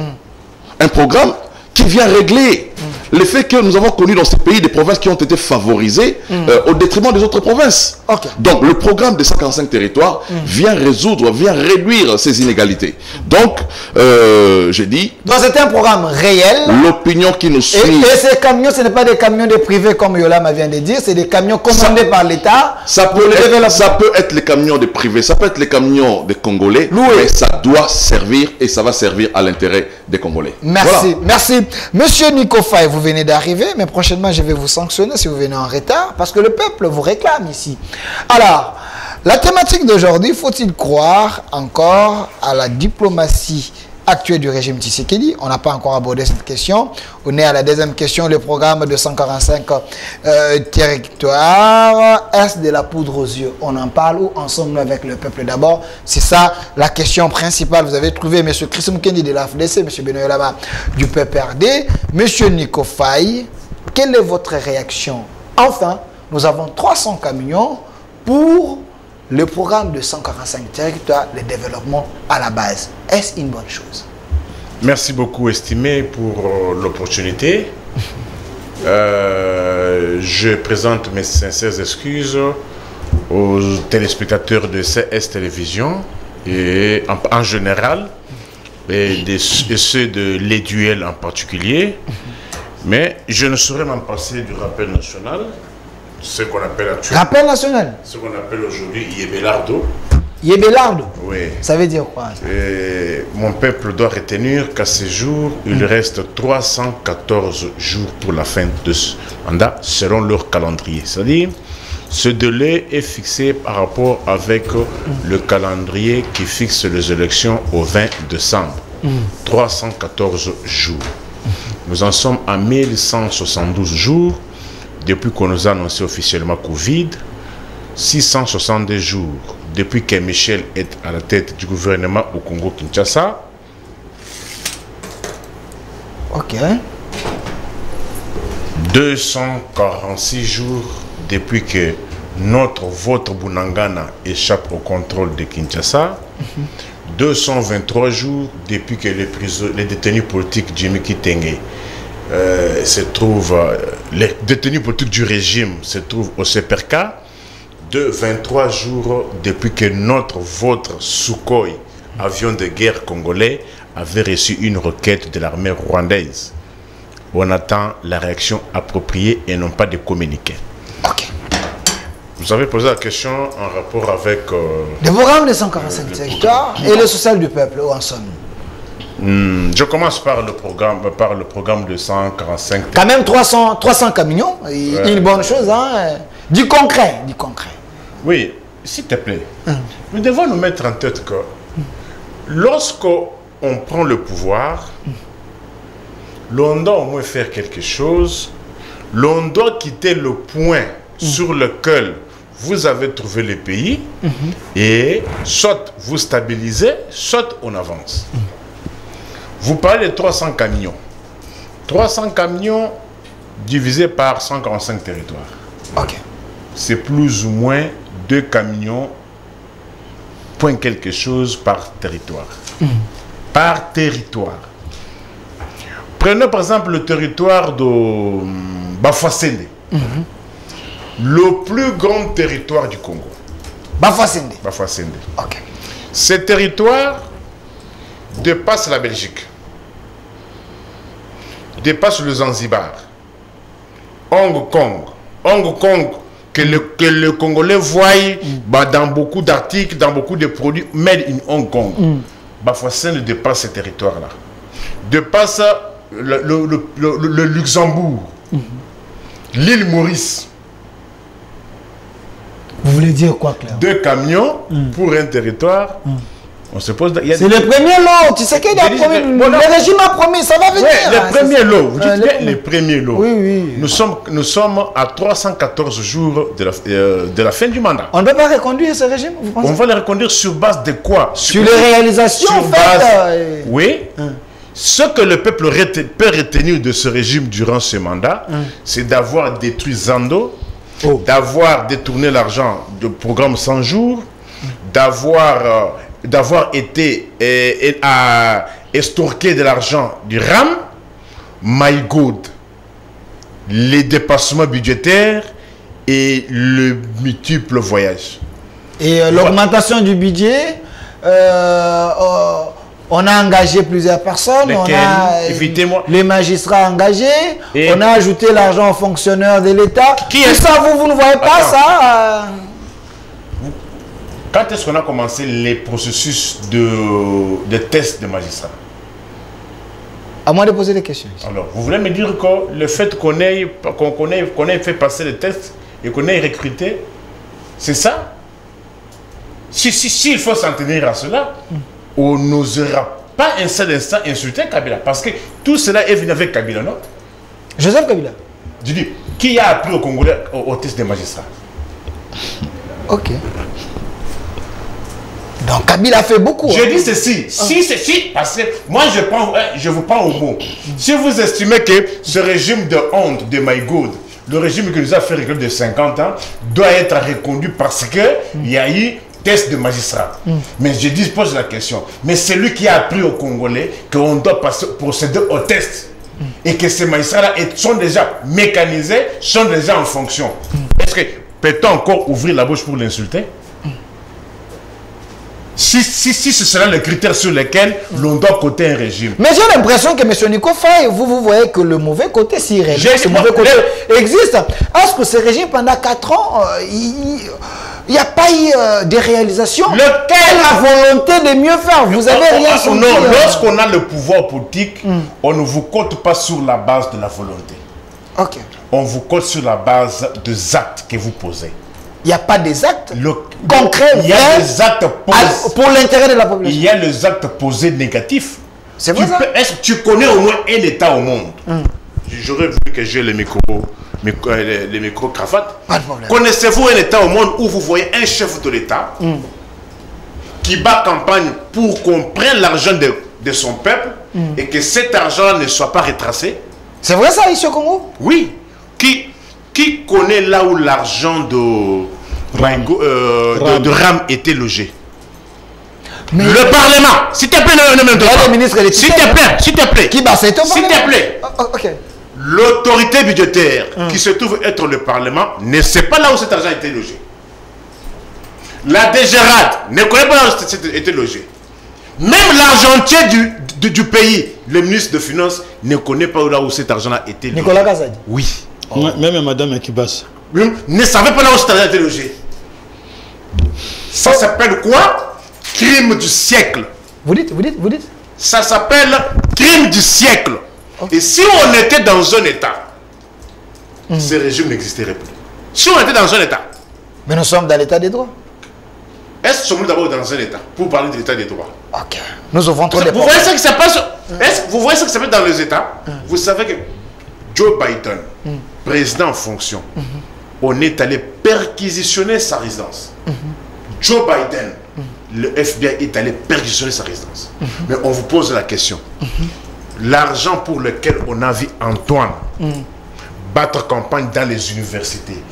Un programme qui vient régler le fait que nous avons connu dans ce pays des provinces qui ont été favorisées au détriment des autres provinces. Okay. Donc le programme des 145 territoires vient résoudre, vient réduire ces inégalités. Donc, j'ai dit... Donc c'est un programme réel. L'opinion qui nous suit... Et ces camions, ce n'est pas des camions de privés comme Yolama vient de dire, c'est des camions commandés par l'État. Ça peut être les camions des privés, ça peut être les camions des Congolais, mais ça doit servir et ça va servir à l'intérêt des Congolais. Merci, voilà. Merci. Monsieur Nico Faye, vous venez d'arriver, mais prochainement je vais vous sanctionner si vous venez en retard, parce que le peuple vous réclame ici. Alors, la thématique d'aujourd'hui, faut-il croire encore à la diplomatie actuelle du régime Tshisekedi? On n'a pas encore abordé cette question. On est à la deuxième question, le programme de 145 territoires. Est-ce de la poudre aux yeux? On en parle ou ensemble avec le peuple d'abord? C'est ça la question principale. Vous avez trouvé M. Chris Mukendi de la FDC, M. Benoît Yolama du PPRD, M. Nico Faye. Quelle est votre réaction? Enfin, nous avons 300 camions pour le programme de 145 territoires, le développement à la base. Est-ce une bonne chose? Merci beaucoup, estimé, pour l'opportunité. Je présente mes sincères excuses aux téléspectateurs de CS Télévision et en général, et ceux de Les Duels en particulier. Mais je ne saurais m'en passer du rappel national. Ce qu'on appelle actuellement. Rappel national. Ce qu'on appelle aujourd'hui Yébelardo. Yébelardo. Oui. Ça veut dire quoi? Mon peuple doit retenir qu'à ce jour, il reste 314 jours pour la fin de ce mandat selon leur calendrier. C'est-à-dire, ce délai est fixé par rapport avec le calendrier qui fixe les élections au 20 décembre. 314 jours. Nous en sommes à 1172 jours. Depuis qu'on nous a annoncé officiellement Covid, 662 jours depuis que Michel est à la tête du gouvernement au Congo-Kinshasa. Ok. 246 jours depuis que votre Bunangana échappe au contrôle de Kinshasa. 223 jours depuis que les détenus politiques Jimmy Kitenge les détenus politiques du régime se trouvent au CPRK. De 23 jours depuis que votre Sukhoi, avion de guerre congolais, avait reçu une requête de l'armée rwandaise. On attend la réaction appropriée et non pas de communiquer. Ok. Vous avez posé la question en rapport avec... le programme de 145 territoires et le social du peuple, où en sommes-nous? Je commence par le programme de 145. Quand même 300 camions, une bonne chose, hein? Du concret, du concret. Oui, s'il te plaît. Nous devons nous mettre en tête que lorsqu'on prend le pouvoir, l'on doit au moins faire quelque chose. L'on doit quitter le point sur lequel vous avez trouvé le pays et soit vous stabilisez, soit on avance. Vous parlez de 300 camions. 300 camions divisés par 145 territoires. Ok. C'est plus ou moins 2 camions, point quelque chose par territoire. Par territoire. Prenez par exemple le territoire de Bafouassende. Le plus grand territoire du Congo. Bafouassende. Bafouassende. Ok. Ce territoire dépasse la Belgique, dépasse le Zanzibar, Hong Kong, que le Congolais voit dans beaucoup d'articles, dans beaucoup de produits made in Hong Kong. Bafouassende dépasse ce territoire-là. Dépasse le Luxembourg, l'île Maurice. Vous voulez dire quoi, Claire? 2 camions pour un territoire. On se pose... C'est le premier lot. Tu sais qu'il y a le régime a promis, ça va venir. Oui, le premier lot. Vous dites bien les premiers lots. Oui, oui. Nous sommes à 314 jours de la fin du mandat. On ne peut pas reconduire ce régime, vous pensez? On va le reconduire sur base de quoi? Sur les réalisations, en fait. Oui. Ce que le peuple peut retenir de ce régime durant ce mandat, c'est d'avoir détruit Zando, d'avoir détourné l'argent du programme 100 jours, d'avoir été estorqué de l'argent du RAM, my God, les dépassements budgétaires et le multiple voyage. Et l'augmentation du budget, on a engagé plusieurs personnes, on a les magistrats engagés, on a ajouté l'argent aux fonctionnaires de l'État. Tout ça, vous ne voyez pas ça Quand est-ce qu'on a commencé les processus de tests de magistrats? À moi de poser des questions. Alors, vous voulez me dire que le fait qu'on ait fait passer les tests et qu'on ait recruté, c'est ça? Si il faut s'en tenir à cela, on n'osera pas un seul instant insulter Kabila. Parce que tout cela est venu avec Kabila, non? Joseph Kabila. Je dis, qui a appris au Congolais au test des magistrats? Ok. Donc Kabila fait beaucoup. Je dis ceci, si, parce que moi je vous prends au mot. Si vous estimez que ce régime de honte de My God, le régime qui nous a fait reculer de 50 ans, doit être reconduit parce qu'il y a eu test de magistrat. Mais je pose la question, mais c'est lui qui a appris aux Congolais qu'on doit procéder au test et que ces magistrats-là sont déjà mécanisés, sont déjà en fonction. Est-ce que peut-on encore ouvrir la bouche pour l'insulter? Si ce sera le critère sur lequel l'on doit coter un régime. Mais j'ai l'impression que M. Nico Faye, vous voyez que le mauvais côté, si ce mauvais côté existe. Est-ce que ce régime, pendant 4 ans, il n'y a pas eu de réalisation? La volonté de mieux faire. Vous avez rien senti. Non, lorsqu'on a le pouvoir politique, on ne vous cote pas sur la base de la volonté. Ok. On vous cote sur la base des actes que vous posez. Il n'y a pas des actes concrets. Il y a des actes posés pour l'intérêt de la population. Il y a les actes posés négatifs. C'est vrai ça? Est-ce que tu connais au moins un État au monde? J'aurais voulu que j'ai les micro-cravates. Pas de problème. Connaissez-vous un État au monde où vous voyez un chef de l'État qui bat campagne pour qu'on prenne l'argent de son peuple et que cet argent ne soit pas retracé? C'est vrai ça ici au Congo? Oui. Qui connaît là où l'argent de RAM était logé? Mais le Parlement, s'il te plaît, s'il te plaît, qui s'il te plaît, l'autorité budgétaire qui se trouve être le Parlement ne sait pas là où cet argent était logé. La DGRAD ne connaît pas là où cet était logé. Même l'argentier du pays, le ministre de Finances, ne connaît pas là où cet argent a été logé. Nicolas Kazadi. Oui. Même Madame Ekibas ne savait pas là où cet argent a été logé. Ça s'appelle quoi? Crime du siècle. Vous dites? Ça s'appelle crime du siècle. Et si on était dans un État, ce régime n'existerait plus. Si on était dans un État. Mais nous sommes dans l'État des droits. Est-ce que nous sommes d'abord dans un État pour parler de l'État des droits? Ok. Nous ouvrons trop de Vous voyez ce qui se passe? Vous voyez ce qui se passe dans les États? Vous savez que Joe Biden, président en fonction, on est allé perquisitionner sa résidence. Joe Biden, le FBI est allé perquisitionner sa résidence. Mais on vous pose la question. L'argent pour lequel on a vu Antoine battre campagne dans les universités,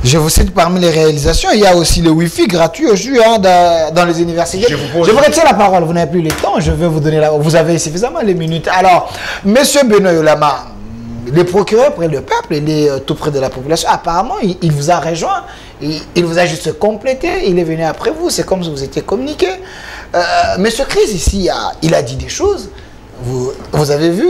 je vous cite parmi les réalisations, il y a aussi le Wi-Fi gratuit aujourd'hui dans les universités. Je vous retire la parole, vous n'avez plus le temps, je vais vous donner vous avez suffisamment les minutes. Alors, Monsieur Benoît Yolama, le procureur près le peuple, il est tout près de la population. Apparemment, il vous a rejoint, il vous a juste complété, il est venu après vous, c'est comme si vous étiez communiqué. Monsieur Chris ici, il a dit des choses, vous avez vu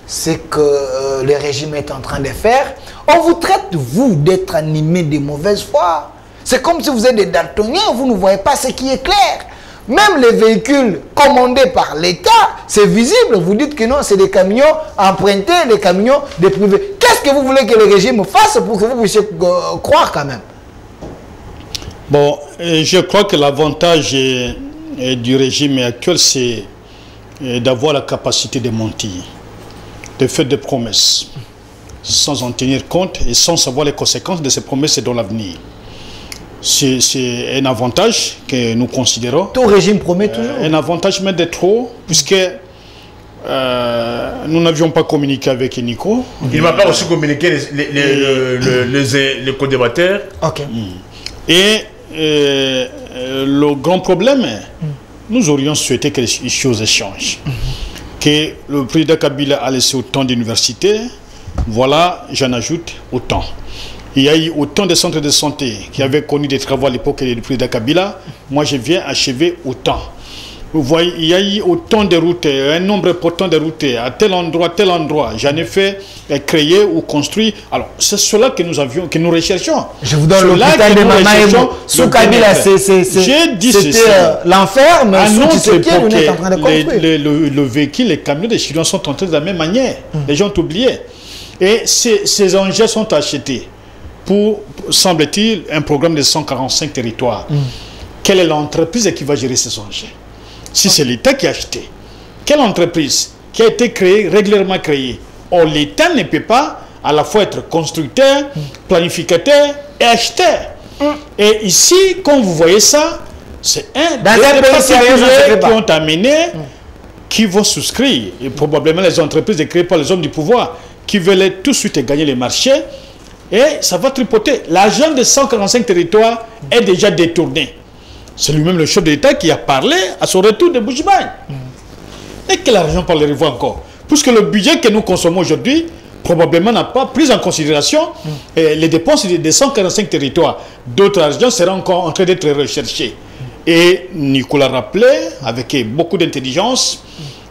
ce que le régime est en train de faire. On vous traite, vous, d'être animé de mauvaise foi. C'est comme si vous êtes des daltoniens, vous ne voyez pas ce qui est clair. Même les véhicules commandés par l'État, c'est visible. Vous dites que non, c'est des camions empruntés, des camions des privés. Qu'est-ce que vous voulez que le régime fasse pour que vous puissiez croire quand même? Bon, je crois que l'avantage du régime actuel, c'est d'avoir la capacité de mentir, de faire des promesses, sans en tenir compte et sans savoir les conséquences de ces promesses dans l'avenir. C'est un avantage que nous considérons. Tout régime promet toujours. Un avantage, mais de trop, puisque nous n'avions pas communiqué avec Nico. Il ne m'a pas aussi communiqué les co-débatteurs. Ok. Et le grand problème, nous aurions souhaité que les choses changent. Que le président Kabila a laissé autant d'universités, voilà, j'en ajoute autant. Il y a eu autant de centres de santé qui avaient connu des travaux à l'époque du président Kabila. Moi, je viens achever autant. Vous voyez, il y a eu autant de routes, un nombre important de routes à tel endroit. J'en ai fait créer ou construit. Alors, c'est cela que nous avions, que nous recherchons. Je vous donne l'hôpital de Mamaïmo. Sous Kabila, c'était l'enfer, mais sous Tshisekedi, on est en train de construire. Le véhicule, les camions des Chinois sont entrés de la même manière. Les gens ont oublié. Et ces engins sont achetés pour, semble-t-il, un programme de 145 territoires. Quelle est l'entreprise qui va gérer ces engins? Si c'est l'État qui a acheté, quelle entreprise qui a été créée, régulièrement créée? Or, l'État ne peut pas à la fois être constructeur, planificateur et acheteur. Et ici, quand vous voyez ça, c'est un des particuliers qui ont amené, qui vont souscrire, et probablement les entreprises créées par les hommes du pouvoir, qui veulent tout de suite gagner les marchés, et ça va tripoter. L'argent de 145 territoires est déjà détourné. C'est lui-même le chef de l'État qui a parlé à son retour de Bujiman. Et quel argent parlerez-vous encore? Puisque le budget que nous consommons aujourd'hui, probablement n'a pas pris en considération les dépenses des 145 territoires. D'autres argents seront encore en train d'être recherchés. Et Nicolas rappelait, avec beaucoup d'intelligence,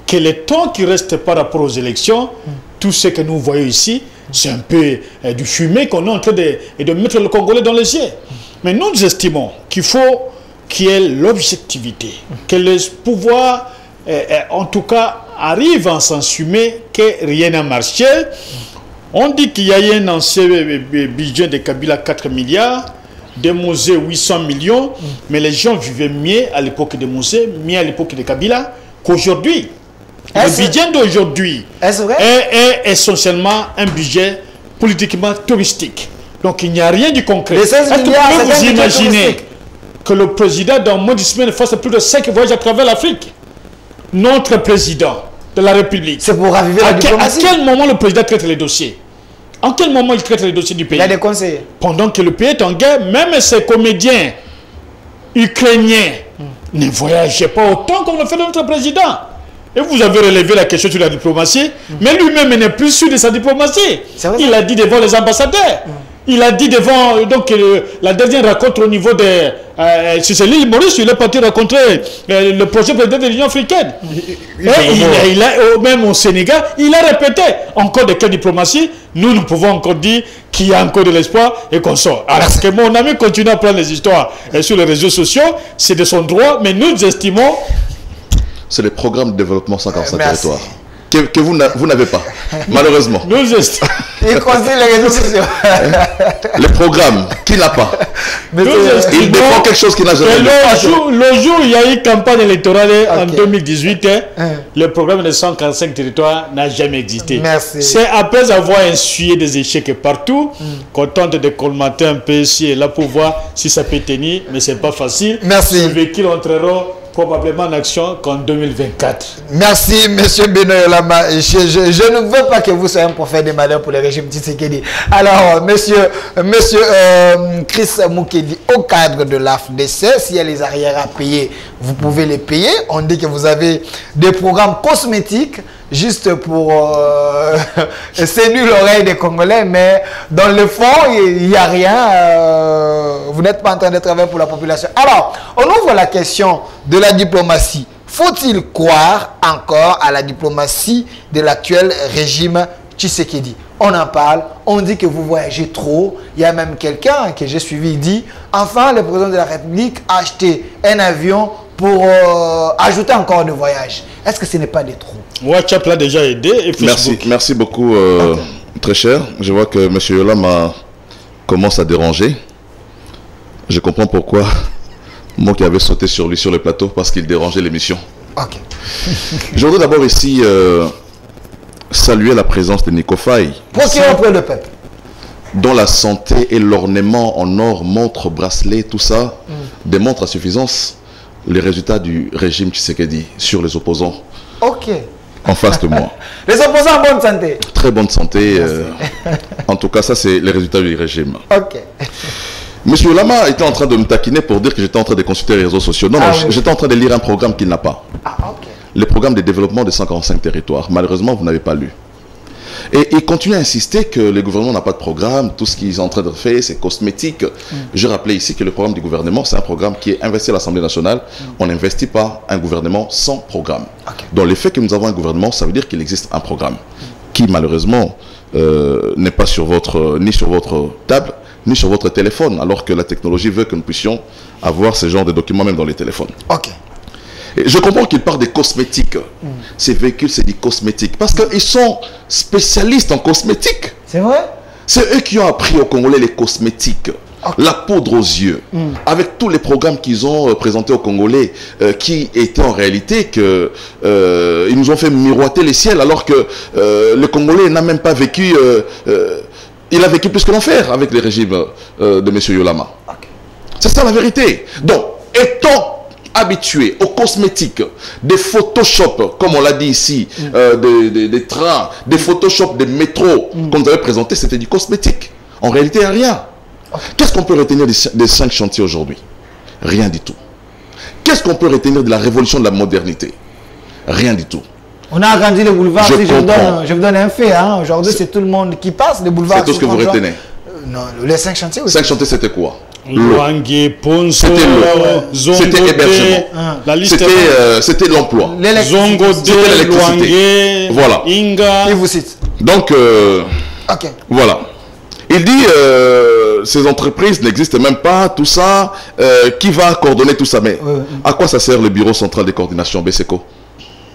que le temps qui reste par rapport aux élections, tout ce que nous voyons ici, c'est un peu du fumier qu'on est en train de mettre le Congolais dans les yeux. Mais nous estimons qu'il faut qu'il y ait l'objectivité, que le pouvoir, en tout cas, arrive à s'assumer que rien n'a marché. On dit qu'il y a eu un ancien budget de Kabila 4 milliards, de Mosé 800 millions, mais les gens vivaient mieux à l'époque de Mosé, mieux à l'époque de Kabila qu'aujourd'hui. Le budget d'aujourd'hui est essentiellement un budget politiquement touristique. Donc il n'y a rien de concret. Est-ce que vous imaginez que le président, dans moins de semaines, fasse plus de 5 voyages à travers l'Afrique? Notre président de la République. C'est pour raviver la diplomatie. À quel moment le président traite les dossiers? En quel moment il traite les dossiers du pays? Il y a des conseillers. Pendant que le pays est en guerre, même ces comédiens ukrainiens ne voyageaient pas autant comme le fait notre président. Et vous avez relevé la question sur la diplomatie, mais lui-même n'est plus sûr de sa diplomatie. Il a dit devant les ambassadeurs. Il a dit devant la dernière rencontre au niveau de sur l'île Maurice, il est parti rencontrer le projet président de l'Union africaine. Même au Sénégal, il a répété encore de quelle diplomatie. Nous pouvons encore dire qu'il y a encore de l'espoir et qu'on sort. Alors que mon ami continue à prendre les histoires sur les réseaux sociaux, c'est de son droit, mais nous estimons. C'est le programme de développement 145 territoires. Que vous n'avez pas, malheureusement. Nous estimons. Il conseille les réseaux sociaux. Le programme, qui n'a pas. Il défend quelque chose qu'il n'a jamais fait. Le jour où il y a eu campagne électorale en 2018, le programme de 145 territoires n'a jamais existé. C'est après avoir essuyé des échecs partout qu'on tente de colmater un peu ici et là pour voir si ça peut tenir, mais ce n'est pas facile. Merci. Les véhicules entreront probablement en action qu'en 2024. Merci, M. Benoît Lama. Je ne veux pas que vous soyez un prophète des malheurs pour le régime Tshisekedi. Alors, monsieur Chris Moukedi, au cadre de l'AFDC, s'il y a les arrières à payer, vous pouvez les payer. On dit que vous avez des programmes cosmétiques juste pour séduire l'oreille des Congolais, mais dans le fond, il n'y a rien. Vous n'êtes pas en train de travailler pour la population. Alors, on ouvre la question de la diplomatie. Faut-il croire encore à la diplomatie de l'actuel régime Tshisekedi? On en parle, on dit que vous voyagez trop. Il y a même quelqu'un que j'ai suivi, il dit, enfin, le président de la République a acheté un avion pour ajouter encore de voyages. Est-ce que ce n'est pas des trop? WhatsApp l'a déjà aidé et Facebook. Merci beaucoup, très cher. Je vois que M. Yolam commence à déranger. Je comprends pourquoi moi qui avais sauté sur lui sur le plateau, parce qu'il dérangeait l'émission. Ok. Je voudrais d'abord ici saluer la présence de Nico Faye. Procureur pour le peuple. Dont la santé et l'ornement en or, montre, bracelet, tout ça, démontrent à suffisance les résultats du régime Tshisekedi sur les opposants. Ok. en face de moi. Les opposants en bonne santé. Très bonne santé. En tout cas, ça, c'est les résultats du régime. Ok. Monsieur Lama était en train de me taquiner pour dire que j'étais en train de consulter les réseaux sociaux. Non, Oui. j'étais en train de lire un programme qu'il n'a pas. Ah, ok. Le programme de développement de 145 territoires. Malheureusement, vous n'avez pas lu. Et il continue à insister que le gouvernement n'a pas de programme, tout ce qu'ils sont en train de faire, c'est cosmétique. Je rappelais ici que le programme du gouvernement, c'est un programme qui est investi à l'Assemblée nationale. On n'investit pas un gouvernement sans programme. Donc le fait que nous avons un gouvernement, ça veut dire qu'il existe un programme qui, malheureusement, n'est pas sur ni sur votre table, ni sur votre téléphone, alors que la technologie veut que nous puissions avoir ce genre de documents même dans les téléphones. Ok. Et je comprends qu'il parle des cosmétiques. Ces véhicules, c'est du cosmétique. Parce qu'ils sont spécialistes en cosmétique. C'est vrai? C'est eux qui ont appris aux Congolais les cosmétiques. La poudre aux yeux. Avec tous les programmes qu'ils ont présentés aux Congolais, qui étaient en réalité que ils nous ont fait miroiter les ciels, alors que le Congolais n'a même pas vécu... il a vécu plus que l'enfer avec les régimes de M. Yolama. C'est ça la vérité. Donc, étant habitués aux cosmétiques, des Photoshop, comme on l'a dit ici, des trains, des Photoshop, des métros, comme vous avez présenté, c'était du cosmétique. En réalité, il n'y a rien. Qu'est-ce qu'on peut retenir des 5 chantiers aujourd'hui? Rien du tout. Qu'est-ce qu'on peut retenir de la révolution de la modernité? Rien du tout. On a agrandi le boulevard. Je vous donne un fait. Hein. Aujourd'hui, c'est tout le monde qui passe. Les boulevards. C'est tout ce que vous retenez. Non, les 5 chantiers aussi. 5 chantiers, c'était quoi? Luangue, Ponso, c'était hébergement. C'était l'emploi. Zongode, Luangue, voilà. Inga. Et vous cite. Donc, ok. Voilà. Il dit, ces entreprises n'existent même pas, tout ça. Qui va coordonner tout ça? Mais à quoi ça sert le bureau central de coordination BCECO?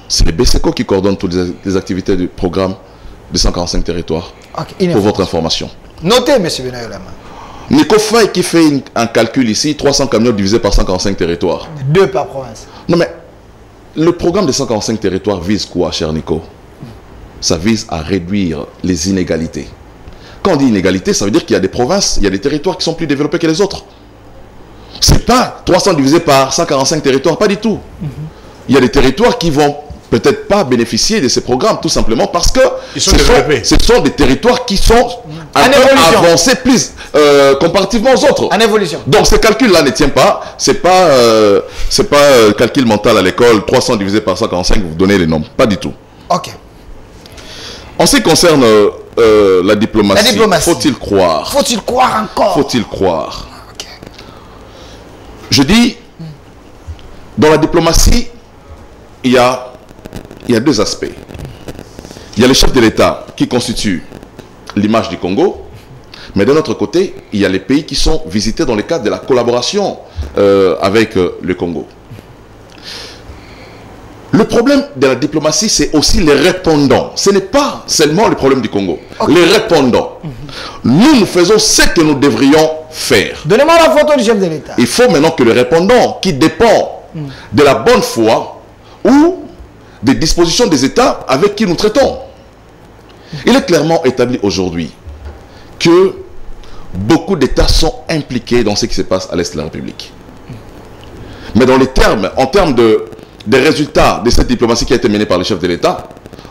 C'est le BCECO qui coordonne toutes les activités du programme de 145 territoires. Okay. Pour votre information. Notez, M. Benayolama. Nico Faye qui fait un calcul ici, 300 camions divisés par 145 territoires. 2 par province. Non mais, le programme de 145 territoires vise quoi, cher Nico? Ça vise à réduire les inégalités. Quand on dit inégalité, ça veut dire qu'il y a des provinces, il y a des territoires qui sont plus développés que les autres. C'est pas 300 divisé par 145 territoires, pas du tout. Il y a des territoires qui vont peut-être pas bénéficier de ces programmes, tout simplement parce que ce sont des territoires qui sont un peu avancés plus comparativement aux autres. En évolution. Donc ce calcul-là ne tient pas. C'est pas calcul mental à l'école. 300 divisé par 145, vous donnez les nombres. Pas du tout. Ok. En ce qui concerne la diplomatie, faut-il croire? Faut-il croire encore? Faut-il croire? Ok. Je dis, dans la diplomatie, il y a 2 aspects. Il y a le chef de l'État qui constitue l'image du Congo, mais d'un autre côté, il y a les pays qui sont visités dans le cadre de la collaboration avec le Congo. Le problème de la diplomatie, c'est aussi les répondants. Ce n'est pas seulement le problème du Congo. Okay. Les répondants. Nous faisons ce que nous devrions faire. Donnez-moi la photo du chef de l'État. Il faut maintenant que le répondant, qui dépend de la bonne foi ou des dispositions des États avec qui nous traitons. Il est clairement établi aujourd'hui que beaucoup d'États sont impliqués dans ce qui se passe à l'Est de la République. Mais dans les termes, en termes des résultats de cette diplomatie qui a été menée par le chef de l'État,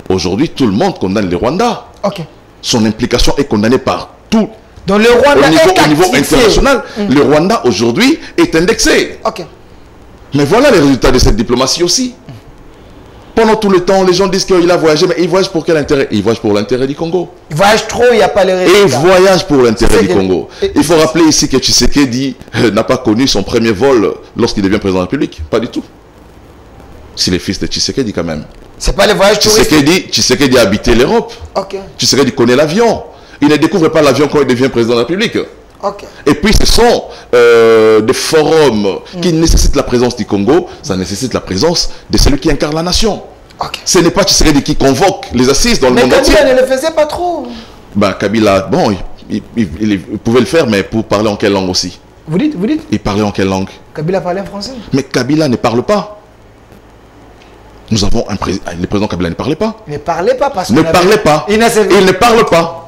aujourd'hui, tout le monde condamne le Rwanda. Okay. Son implication est condamnée par tout. Donc le Rwanda au niveau international, le Rwanda aujourd'hui est indexé. Okay. Mais voilà les résultats de cette diplomatie aussi. Pendant tout le temps, les gens disent qu'il a voyagé, mais il voyage pour quel intérêt? Il voyage pour l'intérêt du Congo. Il voyage trop, il n'y a pas les résultats. Et il voyage pour l'intérêt du Congo. Il faut rappeler ici que Tshisekedi n'a pas connu son premier vol lorsqu'il devient président de la République. Pas du tout. C'est le fils de Tshisekedi quand même. C'est pas les voyages touristiques. Tshisekedi a habité l'Europe. Okay. Tshisekedi connaît l'avion. Il ne découvre pas l'avion quand il devient président de la République. Okay. Et puis ce sont des forums qui nécessitent la présence du Congo, ça néccite la présence de celui qui incarne la nation. Okay. Ce n'est pas Tshisekedi qui convoque les assises dans le monde entier. Mais Kabila ne le faisait pas trop. Ben Kabila, bon, il pouvait le faire, mais pour parler en quelle langue aussi? Vous dites? Il parlait en quelle langue? Kabila parlait en français. Mais Kabila ne parle pas. Nous avons un président, le président Kabila ne parlait pas. Il ne parlait pas parce que... Ne parlait pas. Il ne parle pas.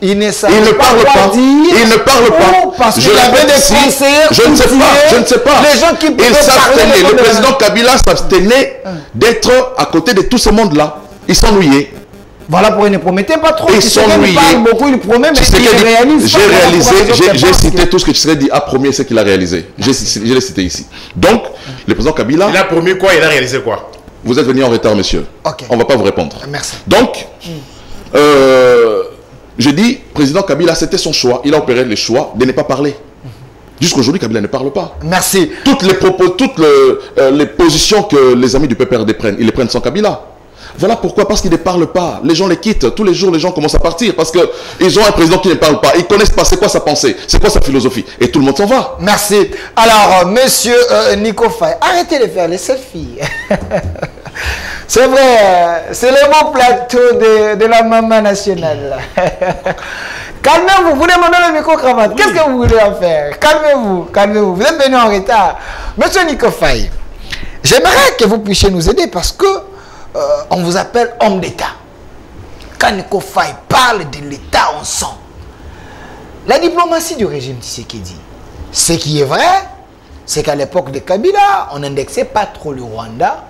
Il ne parle pas. Il ne parle pas. Parce qu'il avait des conseillers. Je ne sais pas. Je ne sais pas. Les gens qui il s'abstenait. Le président Kabila s'abstenait d'être à côté de tout ce monde-là. Il s'ennuyait. Voilà pourquoi il ne promettait pas trop. Et s'ennuyait. Il parle beaucoup, il promet, mais il réalise. J'ai réalisé, j'ai cité tout ce que Tshisekedi a promis, ce qu'il a réalisé. Je l'ai cité ici. Donc, le président Kabila... Il a promis quoi? Il a réalisé quoi? Vous êtes venu en retard, monsieur. Okay. On ne va pas vous répondre. Merci. Donc, je dis, président Kabila, c'était son choix. Il a opéré le choix de ne pas parler. Jusqu'aujourd'hui, Kabila ne parle pas. Merci. Toutes les propos, toutes les positions que les amis du PPRD prennent, ils les prennent sans Kabila. Voilà pourquoi, parce qu'ils ne parlent pas. Les gens les quittent. Tous les jours, les gens commencent à partir parce qu'ils ont un président qui ne parle pas. Ils ne connaissent pas c'est quoi sa pensée, c'est quoi sa philosophie. Et tout le monde s'en va. Merci. Alors, monsieur Nico Faye, arrêtez de faire les selfies. C'est vrai, c'est le beau plateau de la maman nationale. Calmez-vous, vous demandez le micro-cravate. Qu'est-ce que vous voulez en faire? Calmez-vous, calmez-vous. Vous êtes venu en retard. Monsieur Nico Faye, j'aimerais que vous puissiez nous aider parce que on vous appelle homme d'État. Quand Nico Faye parle de l'État, on sent la diplomatie du régime Tshisekedi. Ce qui est vrai, c'est qu'à l'époque de Kabila, on n'indexait pas trop le Rwanda.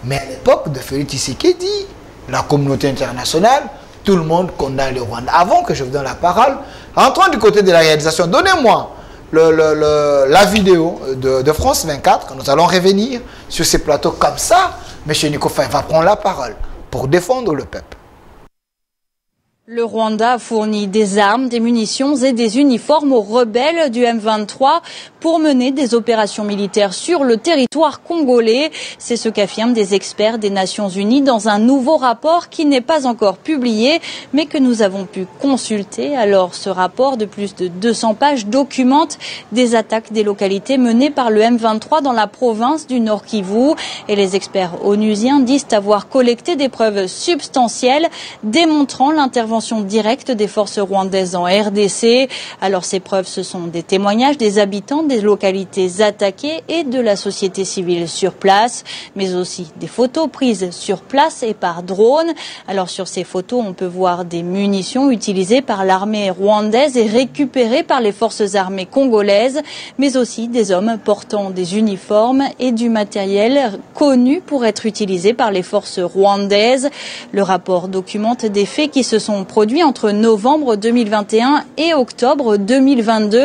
Mais à l'époque de Félix Tshisekedi, la communauté internationale, tout le monde condamne le Rwanda. Avant que je vous donne la parole, entrons du côté de la réalisation. Donnez-moi la vidéo de France 24. Nous allons revenir sur ces plateaux comme ça. M. Nico Faye va prendre la parole pour défendre le peuple. Le Rwanda fournit des armes, des munitions et des uniformes aux rebelles du M23 pour mener des opérations militaires sur le territoire congolais. C'est ce qu'affirment des experts des Nations Unies dans un nouveau rapport qui n'est pas encore publié, mais que nous avons pu consulter. Alors, ce rapport de plus de 200 pages documente des attaques des localités menées par le M23 dans la province du Nord Kivu. Et les experts onusiens disent avoir collecté des preuves substantielles démontrant l'intervention directe des forces rwandaises en RDC. Alors ces preuves, ce sont des témoignages des habitants des localités attaquées et de la société civile sur place, mais aussi des photos prises sur place et par drone. Alors sur ces photos, on peut voir des munitions utilisées par l'armée rwandaise et récupérées par les forces armées congolaises, mais aussi des hommes portant des uniformes et du matériel connu pour être utilisé par les forces rwandaises. Le rapport documente des faits qui se sont produits entre novembre 2021 et octobre 2022.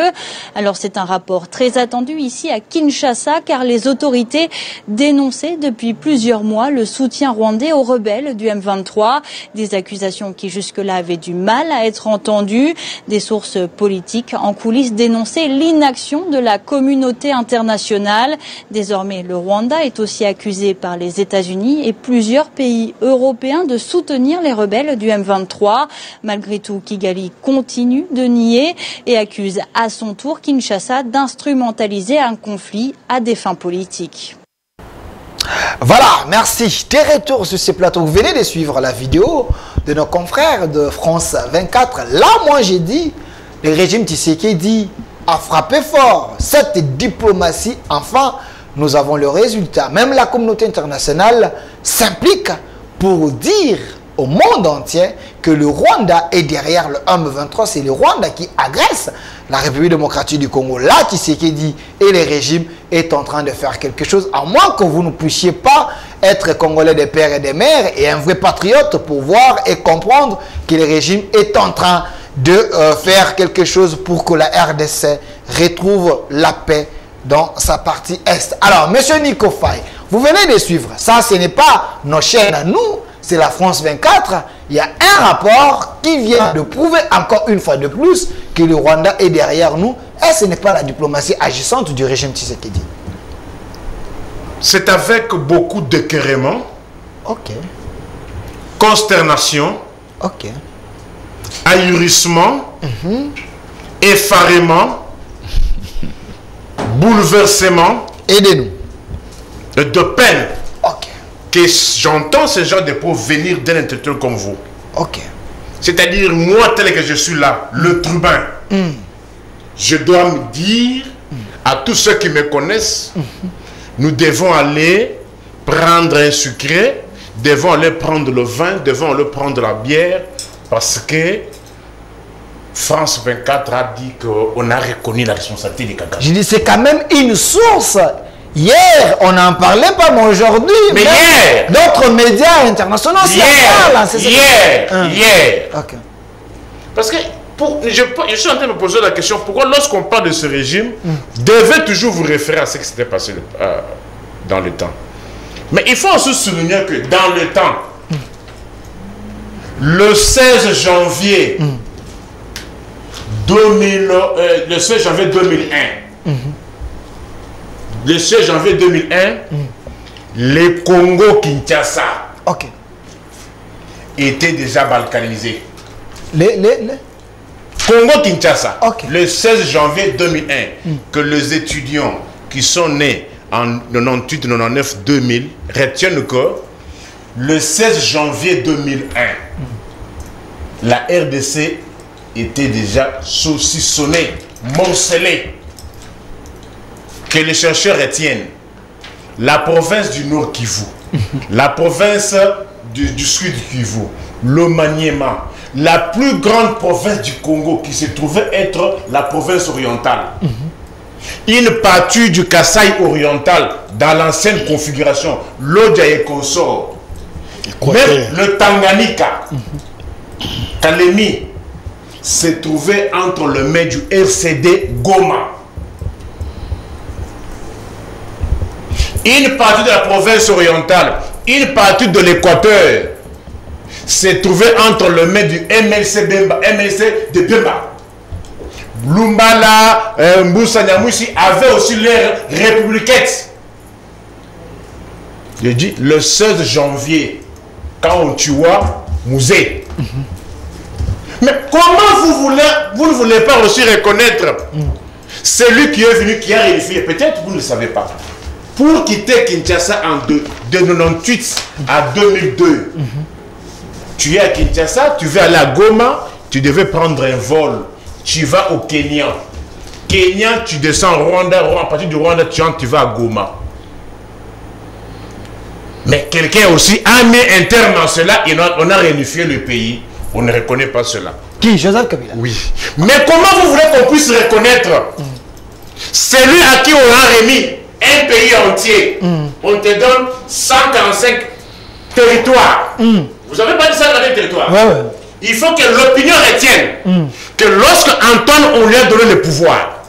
Alors c'est un rapport très attendu ici à Kinshasa car les autorités dénonçaient depuis plusieurs mois le soutien rwandais aux rebelles du M23. Des accusations qui jusque-là avaient du mal à être entendues. Des sources politiques en coulisses dénonçaient l'inaction de la communauté internationale. Désormais, le Rwanda est aussi accusé par les États-Unis et plusieurs pays européens de soutenir les rebelles du M23. Malgré tout, Kigali continue de nier et accuse à son tour Kinshasa d'instrumentaliser un conflit à des fins politiques. Voilà, merci. Des retours sur ces plateaux. Vous venez de suivre la vidéo de nos confrères de France 24. Là, moi, j'ai dit, le régime Tshisekedi a frappé fort. Cette diplomatie, enfin, nous avons le résultat. Même la communauté internationale s'implique pour dire au monde entier que le Rwanda est derrière le M23. C'est le Rwanda qui agresse la République démocratique du Congo. Là, Tshisekedi et le régime est en train de faire quelque chose, à moins que vous ne puissiez pas être Congolais des pères et des mères et un vrai patriote pour voir et comprendre que le régime est en train de faire quelque chose pour que la RDC retrouve la paix dans sa partie Est. Alors, monsieur Nico Faye, vous venez de suivre. Ça, ce n'est pas nos chaînes à nous, c'est la France 24. Il y a un rapport qui vient de prouver encore une fois de plus que le Rwanda est derrière nous. Et ce n'est pas la diplomatie agissante du régime Tshisekedi. C'est avec beaucoup d'écœurement, consternation, ahurissement, effarement, bouleversement, aidez-nous, de peine que j'entends ce genre de propos venir d'un intellectuel comme vous. C'est-à-dire, moi, tel que je suis là, le tribun, je dois me dire à tous ceux qui me connaissent, nous devons aller prendre un sucré, devons aller prendre le vin, devons aller prendre la bière, parce que France 24 a dit qu'on a reconnu la responsabilité des Kagame. Je dis, c'est quand même une source. Hier, on n'en parlait pas, mais aujourd'hui, Mais hier, d'autres médias internationaux s'y parlent. Hier. Ok. Parce que je suis en train de me poser la question, pourquoi lorsqu'on parle de ce régime, devait toujours vous référer à ce qui s'était passé dans le temps. Mais il faut aussi souligner que dans le temps, le 16 janvier 2001, le 16 janvier 2001, le Congo-Kinshasa était déjà balkanisé. Congo-Kinshasa, le 16 janvier 2001, que les étudiants qui sont nés en 98, 99, 2000 retiennent que le 16 janvier 2001, la RDC était déjà saucissonnée, morcelée. Que les chercheurs retiennent la province du Nord Kivu, la province du Sud Kivu, le Maniema, la plus grande province du Congo qui se trouvait être la province orientale. Une partie du Kasaï oriental dans l'ancienne configuration, l'Odja et consort. Même le Tanganyika, Kalemi, se trouvait entre le mains du RCD Goma. Une partie de la province orientale, une partie de l'Équateur se trouvait entre le mains du MLC de Bemba. Lumbala, Mboussa Nyamouchi avaient aussi l'air républicaine. Je dis le 16 janvier, quand on tua Mouzé. Mais comment vous ne voulez pas aussi reconnaître celui qui est venu, qui a réussi? Peut-être vous ne le savez pas. Pour quitter Kinshasa de 98 à 2002, tu es à Kinshasa, tu veux aller à Goma, tu devais prendre un vol. Tu vas au Kenya. Kenya, tu descends au Rwanda. À partir du Rwanda, tu vas à Goma. Mais quelqu'un aussi a mis un terme à cela et on a réunifié le pays. On ne reconnaît pas cela. Qui? Joseph Kabila? Oui. Mais comment vous voulez qu'on puisse reconnaître celui à qui on a remis un pays entier? On te donne 145 territoires. Vous n'avez pas dit 145 territoires. Il faut que l'opinion retienne que lorsque Antoine, on lui a donné le pouvoir,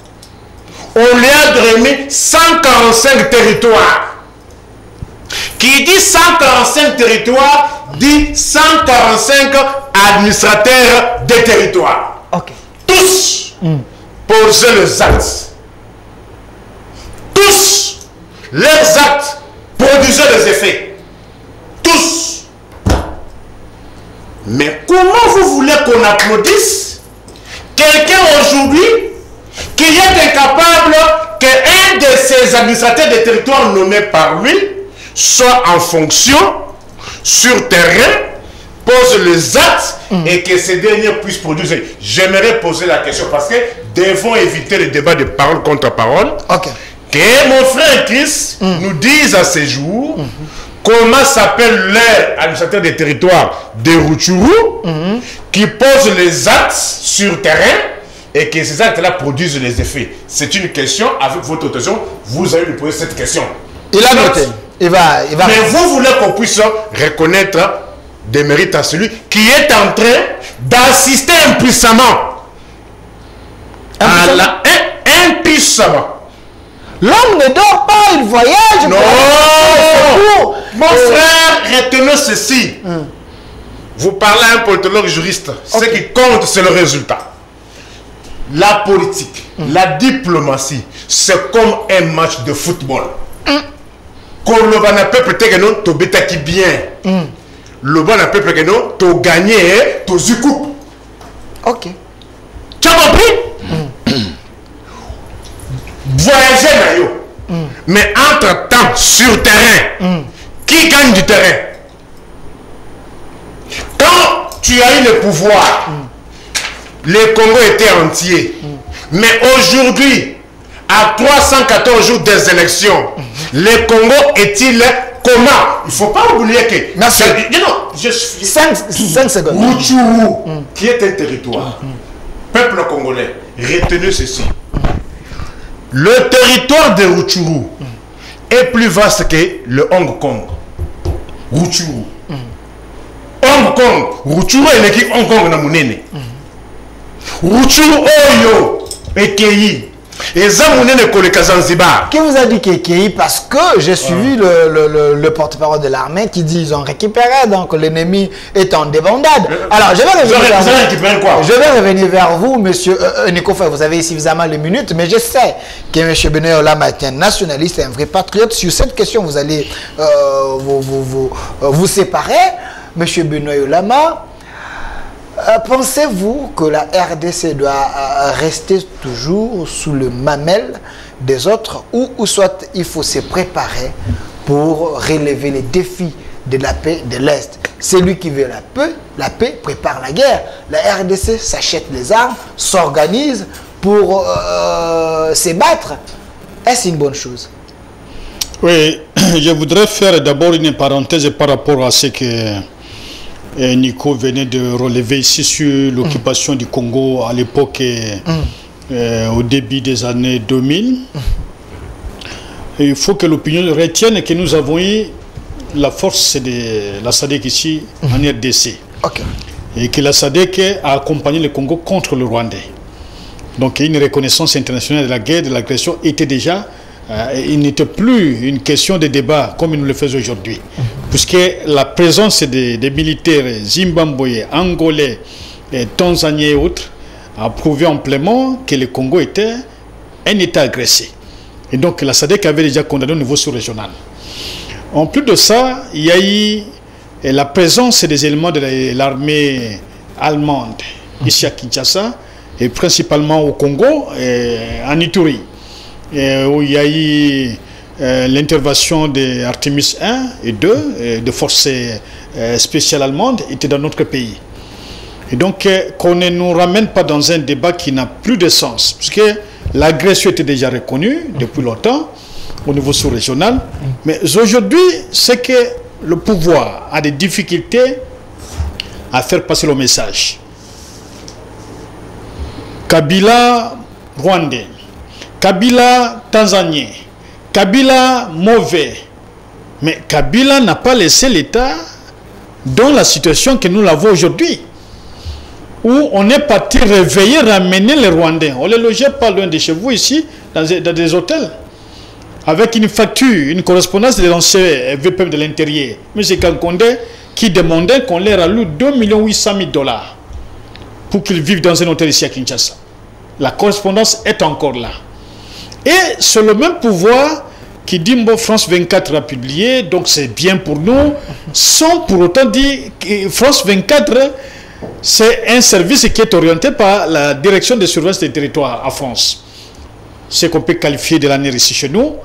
on lui a remis 145 territoires. Qui dit 145 territoires, dit 145 administrateurs des territoires. Tous posaient les actes. Tous, leurs actes produisaient des effets. Tous. Mais comment vous voulez qu'on applaudisse quelqu'un aujourd'hui qui est incapable qu'un de ces administrateurs des territoires nommés par lui soit en fonction, sur terrain, pose les actes et que ces derniers puissent produire? J'aimerais poser la question parce que devons éviter le débat de parole contre parole. Que mon frère Chris nous dise à ces jours comment s'appelle leur administrateur des territoires de Rutshuru qui pose les actes sur terrain et que ces actes-là produisent les effets. C'est une question, avec votre autorisation, vous allez lui poser cette question. Il a noté. Il va. Mais vous voulez qu'on puisse reconnaître des mérites à celui qui est en train d'assister impuissamment à la impuissamment. L'homme ne dort pas, il voyage. Non. Mon frère, retenez ceci. Vous parlez à un politologue juriste. Ce qui compte, c'est le résultat. La politique, la diplomatie, c'est comme un match de football. Le bon peuple que non, tu bêta bien. Le bon peuple que non, tu gagné, tu zoukou. Tu as compris? Voyager, mais entre-temps, sur terrain, qui gagne du terrain? Quand tu as eu le pouvoir, le Congo était entier. Mais aujourd'hui, à 314 jours des élections, le Congo est-il comment? Il ne faut pas oublier que... Merci. Non, 5 secondes. Rutshuru, qui est un territoire, peuple congolais, retenez ceci. Le territoire de Rutshuru, est plus vaste que le Hong Kong. Rutshuru. Hong Kong, Rutshuru est l'équipe Hong Kong na munene. Rutshuru oyo Ekei. Et ça munene koleka Zanzibar. Qui vous a dit Ekei? Parce que j'ai suivi le porte-parole de l'armée qui dit ils ont récupéré, donc l'ennemi est en débandade. Alors je vais revenir vers vous, monsieur Nico Faye. Vous avez suffisamment de minutes, mais je sais que monsieur Benoît Olama est un nationaliste et un vrai patriote. Sur cette question, vous allez vous séparer. Monsieur Benoît Olama, pensez-vous que la RDC doit rester toujours sous le mamel des autres ou soit il faut se préparer pour relever les défis de la paix de l'Est? Celui qui veut la paix prépare la guerre. La RDC s'achète les armes, s'organise pour se battre. Est-ce une bonne chose? Oui, je voudrais faire d'abord une parenthèse par rapport à ce que Nico venait de relever ici sur l'occupation du Congo à l'époque, au début des années 2000. Il faut que l'opinion retienne que nous avons eu la force de la SADC ici en RDC. Okay. Et que la SADC a accompagné le Congo contre le Rwandais. Donc une reconnaissance internationale de la guerre, de l'agression était déjà... il n'était plus une question de débat comme nous le faisons aujourd'hui. Puisque la présence des militaires zimbabwéens, angolais, tanzaniens et autres a prouvé amplement que le Congo était un État agressé. Et donc la SADC avait déjà condamné au niveau sous-régional. En plus de ça, il y a eu la présence des éléments de l'armée allemande ici à Kinshasa et principalement au Congo, en Ituri. Où il y a eu l'intervention de Artemis 1 et 2, de forces spéciales allemandes, étaient dans notre pays. Et donc, qu'on ne nous ramène pas dans un débat qui n'a plus de sens, puisque l'agression était déjà reconnue depuis longtemps au niveau sous-régional. Mais aujourd'hui, c'est que le pouvoir a des difficultés à faire passer le message. Kabila, Rwandais. Kabila, Tanzanien. Kabila, mauvais. Mais Kabila n'a pas laissé l'État dans la situation que nous l'avons aujourd'hui. Où on est parti réveiller, ramener les Rwandais. On les logeait pas loin de chez vous ici, dans des hôtels. Avec une facture, une correspondance de l'ancien VPM de l'Intérieur. M. Kankonde, qui demandait qu'on leur alloue 2 800 000 $ pour qu'ils vivent dans un hôtel ici à Kinshasa. La correspondance est encore là. Et c'est le même pouvoir qui dit bon, France 24 a publié, donc c'est bien pour nous, sans pour autant dire que France 24, c'est un service qui est orienté par la direction de surveillance des territoires à France. C'est qu'on peut qualifier de l'année ici chez nous.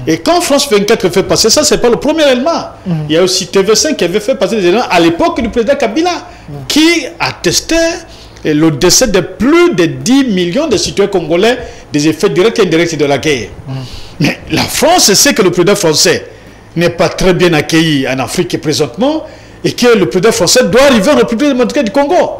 Et quand France 24 fait passer ça, ce n'est pas le premier élément. Il y a aussi TV5 qui avait fait passer des éléments à l'époque du président Kabila, qui attestait le décès de plus de 10 millions de citoyens congolais des effets directs et indirects de la guerre. Mais la France sait que le président français n'est pas très bien accueilli en Afrique présentement et que le président français doit arriver en République démocratique du Congo.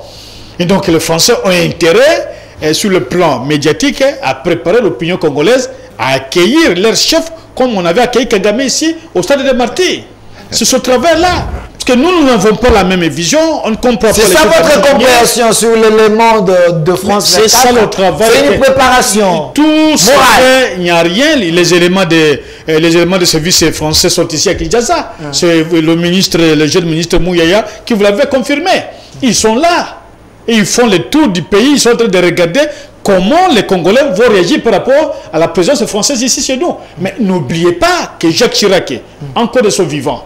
Et donc les Français ont intérêt, sur le plan médiatique, à préparer l'opinion congolaise à accueillir leur chef comme on avait accueilli Kagame ici au stade de Martyrs. C'est ce travail-là. Parce que nous n'avons pas la même vision, on ne comprend pas. C'est ça votre compréhension sur l'élément de France 24. C'est ça le travail. C'est une préparation. Tout ce fait, il n'y a rien. Les éléments de service français sont ici à Kinshasa. C'est le jeune ministre Mouyaya qui vous l'avait confirmé. Ils sont là. Et ils font le tour du pays. Ils sont en train de regarder comment les Congolais vont réagir par rapport à la présence française ici chez nous. Mais n'oubliez pas que Jacques Chirac, encore de son vivant,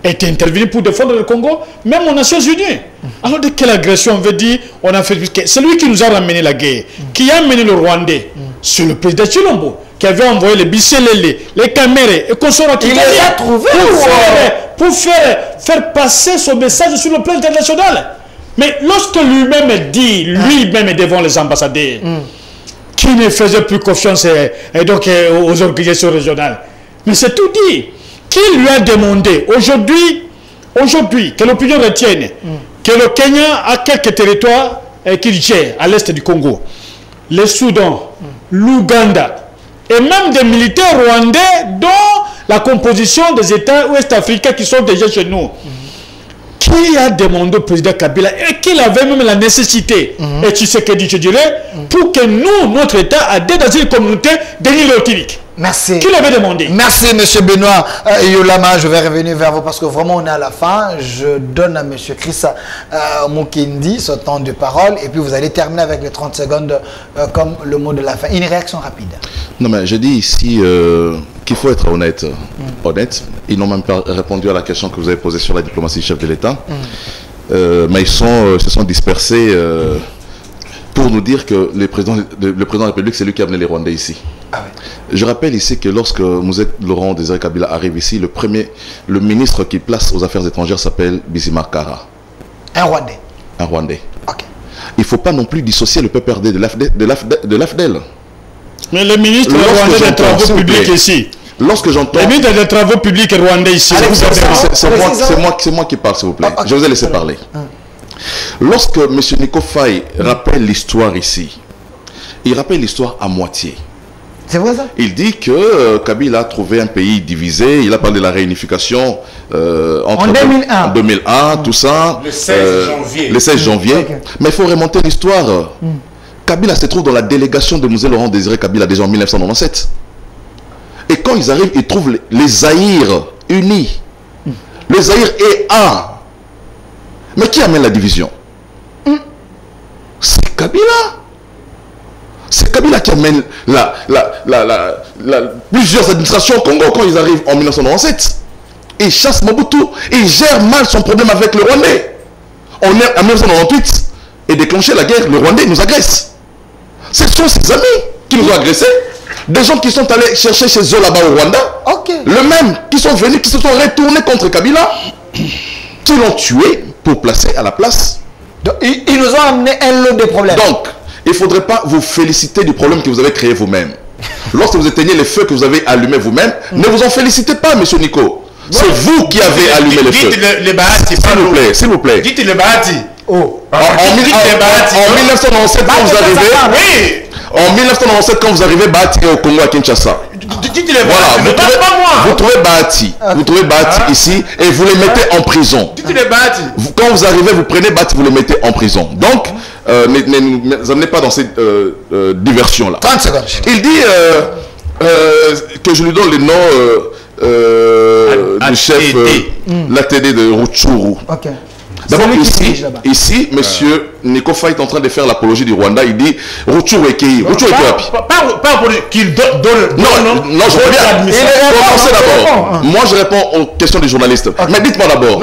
est intervenu pour défendre le Congo, même aux Nations Unies. Alors de quelle agression on veut dire on a fait? C'est lui qui nous a ramené la guerre, qui a mené le Rwandais. C'est le président Chilombo qui avait envoyé les Bisselele, les caméras et qu'on soit il les a trouvés pour faire passer son message sur le plan international. Mais lorsque lui-même dit, lui-même devant les ambassadeurs, qui ne faisait plus confiance et donc aux organisations régionales, mais c'est tout dit. Qui lui a demandé aujourd'hui que l'opinion retienne que le Kenya a quelques territoires qu'il gère à l'est du Congo, le Soudan, l'Ouganda, et même des militaires rwandais dont la composition des États ouest-africains qui sont déjà chez nous. Qui a demandé au président Kabila et qu'il avait même la nécessité, et tu sais que je dirais, pour que nous, notre État, adhère dans une communauté de l'île Otilique. Merci. Qui l'avait demandé? Merci, M. Benoît Yolama. Je vais revenir vers vous parce que vraiment, on est à la fin. Je donne à M. Chris Mukindi ce temps de parole et puis vous allez terminer avec les 30 secondes comme le mot de la fin. Une réaction rapide. Non, mais je dis ici qu'il faut être honnête. Honnête. Ils n'ont même pas répondu à la question que vous avez posée sur la diplomatie du chef de l'État. Mais ils se sont dispersés pour nous dire que le président de la République, c'est lui qui a amené les Rwandais ici. Ah oui. Je rappelle ici que lorsque Mouzet Laurent Désiré Kabila arrive ici, le ministre qui place aux affaires étrangères s'appelle Bizimar Kara. Un Rwandais. Un Rwandais. Ok. Il ne faut pas non plus dissocier le PPRD de l'AFDEL. Mais le ministre rwandais des Travaux publics ici. Lorsque j'entends... Le ministre des Travaux publics rwandais ici. C'est moi qui parle, s'il vous plaît. Je vous ai laissé parler. Lorsque M. Nico Faye rappelle l'histoire ici, il rappelle l'histoire à moitié. C'est vrai ça? Il dit que Kabila a trouvé un pays divisé. Il a parlé de la réunification en 2001, tout ça. Le 16 janvier. Le 16 janvier. Okay. Mais il faut remonter l'histoire. Kabila se trouve dans la délégation de Mouzé Laurent Désiré Kabila déjà en 1997. Et quand ils arrivent, ils trouvent les Zaïres unis. Le Zaïre est un. Mais qui amène la division? C'est Kabila. C'est Kabila qui amène plusieurs administrations au Congo quand ils arrivent en 1997. Il chasse Mobutu. Il gère mal son problème avec le Rwandais. On est en 1998 et déclenché la guerre, le Rwandais nous agresse. Ce sont ses amis qui nous ont agressés. Des gens qui sont allés chercher chez eux là-bas au Rwanda. Okay. Le même qui sont venus, qui se sont retournés contre Kabila. Qui l'ont tué pour placer à la place. Donc, ils nous ont amené un lot de problèmes. Donc, il ne faudrait pas vous féliciter du problème que vous avez créé vous-même. Lorsque vous éteignez les feux que vous avez allumés vous-même, ne vous en félicitez pas, monsieur Nico. C'est vous qui avez allumé les feux. S'il vous plaît. Dites le Bahati. Oh. En 1997, quand vous arrivez... Oui. En 1997, quand vous arrivez, Bahati est au Congo à Kinshasa. Dites-le Bahati. Vous trouvez Bahati. Vous trouvez Bahati ici et vous les mettez en prison. Dites-le Bahati. Quand vous arrivez, vous prenez Bahati, vous les mettez en prison. Donc, ne nous amenez pas dans cette diversion-là. 30 secondes. Il dit que je lui donne le nom du chef, l'ATD de Rutshuru. Ok. D'abord, ici, monsieur Nico Faye est en train de faire l'apologie du Rwanda. Il dit Rutshuru Ekei. Rutshuru Ekei. Pas qu'il donne. Non, je reviens. Commencez d'abord. Moi, je réponds aux questions des journalistes. Okay. Mais dites-moi d'abord,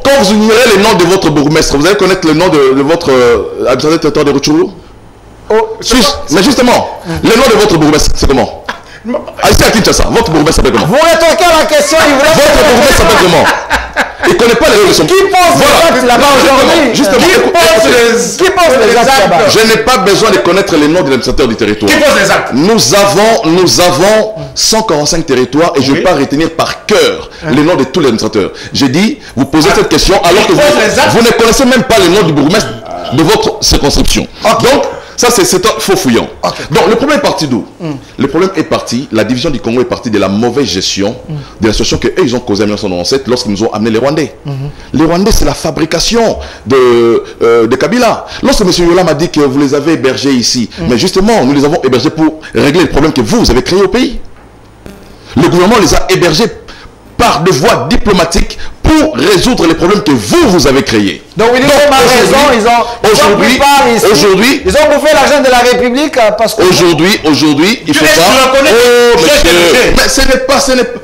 quand vous ignorez le nom de votre bourgmestre, vous allez connaître le nom de votre administrateur territorial de Rutshuru? Mais justement, le nom de votre bourgmestre, c'est comment? Ici à Kinshasa, votre bourgmestre s'appelle comment? Vous rétorquez la question. Votre bourgmestre s'appelle comment? Il ne connaît pas les raisons. Qui pense les actes là-bas aujourd'hui? Justement, qui pense les actes là-bas? Je n'ai pas besoin de connaître les noms de l'administrateur du territoire. Qui pose les actes? Nous avons 145 territoires et je ne vais pas retenir par cœur les noms de tous les administrateurs. J'ai dit, vous posez cette question alors que vous ne connaissez même pas les noms du bourgmestre de votre circonscription. Donc, ça, c'est un faux fouillant. Okay. Donc, le problème est parti d'où? Le problème est parti, la division du Congo est partie de la mauvaise gestion de la situation qu'eux, ils ont causée en 1997 lorsqu'ils nous ont amené les Rwandais. Les Rwandais, c'est la fabrication de Kabila. Lorsque M. Yola m'a dit que vous les avez hébergés ici, mais justement, nous les avons hébergés pour régler le problème que vous avez créé au pays. Le gouvernement les a hébergés par des voies diplomatiques pour résoudre les problèmes que vous avez créés. Donc, ils ont aujourd'hui, ils ont bouffé l'argent de la République parce que... Aujourd'hui, il faut pas... Oh, monsieur,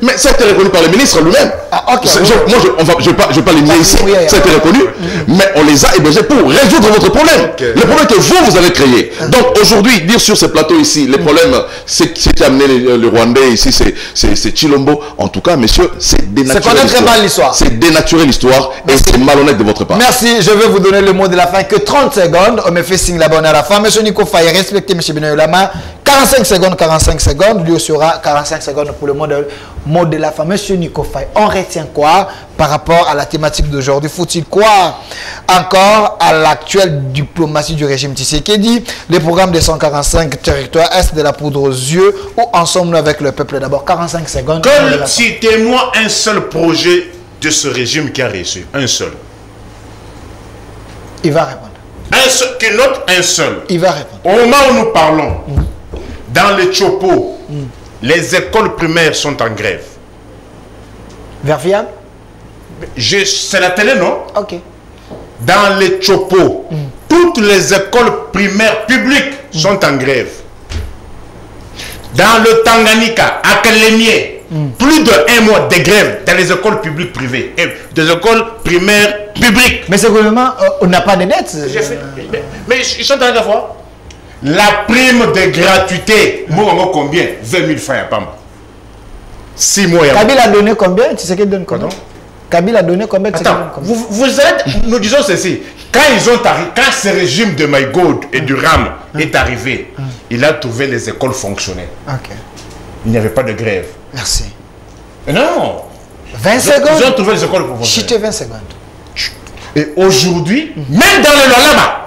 mais ça a été reconnu par le ministre lui-même. Ah, okay. Moi, je ne vais pas les nier ici. Ça a été reconnu. Mais on les a hébergés pour résoudre votre problème. Le problème que vous avez créé. Donc, aujourd'hui, dire sur ce plateau ici, les problèmes, c'est qui a amené le Rwandais ici, c'est Chilombo. En tout cas, messieurs, c'est dénaturé. C'est connaître mal l'histoire. C'est c'est dénaturer l'histoire et c'est malhonnête de votre part. Merci, je vais vous donner le mot de la fin, que 30 secondes. On me fait signe là-bas à la fin. Monsieur Nico Faye, respectez M. Benoît Lama. 45 secondes. Lui aussi aura 45 secondes pour le mot de la fin. Monsieur Nico Faye, on retient quoi par rapport à la thématique d'aujourd'hui? Faut-il croire encore à l'actuelle diplomatie du régime Tshisekedi, les programmes des 145 territoires est de la poudre aux yeux, ou ensemble avec le peuple? D'abord, 45 secondes. Citez-moi un seul projet de ce régime qui a réussi. Un seul. Il va répondre. Un seul, qui note un seul. Il va répondre. Au moment où nous parlons, dans les Chopo, les écoles primaires sont en grève. Verviable? C'est la télé, non? Ok. Dans les Chopo, toutes les écoles primaires publiques sont en grève. Dans le Tanganyika, à Kalemie, plus de 1 mois de grève dans les écoles publiques privées, et des écoles primaires publiques. Mais ce gouvernement, on n'a pas de dettes. Mais ils sont en grève. La prime de gratuité, combien? 20 000 francs à Pamba. 6 mois. Kabila a donné combien? Tu sais qu'il donne combien? Kabila a donné combien? Attends, vous êtes, nous disons ceci. Quand ils ont arrivé, quand ce régime de Maïgaud et du RAM est arrivé, il a trouvé les écoles fonctionnelles. Ok. Il n'y avait pas de grève. Merci. Non. 20 secondes. Ils ont trouvé les écoles fonctionnelles. Chutez 20 secondes. Et aujourd'hui, même dans le Lolama,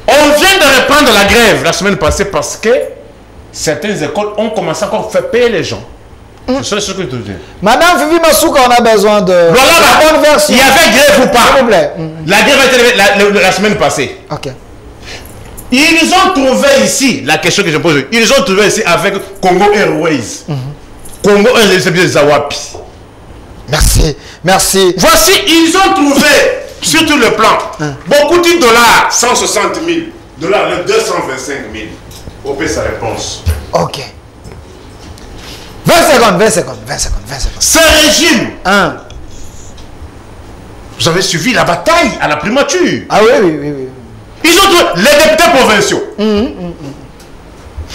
on vient de reprendre la grève la semaine passée parce que certaines écoles ont commencé encore à faire payer les gens. C'est ce que je te dis. Madame Vivi Massouka, on a besoin de la bonne version. Il y avait grève ou pas? S'il vous plaît. La grève a été la semaine passée. Ok. Ils ont trouvé ici, la question que je pose, ils ont trouvé ici avec Congo Airways. Congo Airways, c'est bien Zawapi. Merci, merci. Voici, ils ont trouvé, sur tout le plan, beaucoup de dollars, 160 000, dollars, 225 000. On paie sa réponse. Ok. 20 secondes. Ce régime, vous avez suivi la bataille à la primature. Ah oui. Ils ont trouvé les députés provinciaux.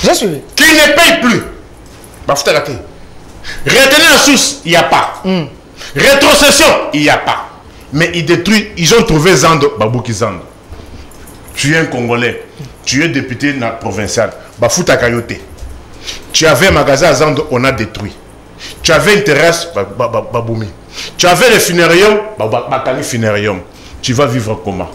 J'ai suivi. Qui ne payent plus. Retenir la source, il n'y a pas. Rétrocession, il n'y a pas. Mais ils détruisent, ils ont trouvé Zando, Babouki Zando. Tu es un Congolais, tu es député provincial, Bafouta Kayote. Tu avais un magasin à Zando, on a détruit. Tu avais une terrasse, Baboumi. Tu avais le funérium, Bakani funérium. Tu vas vivre comment?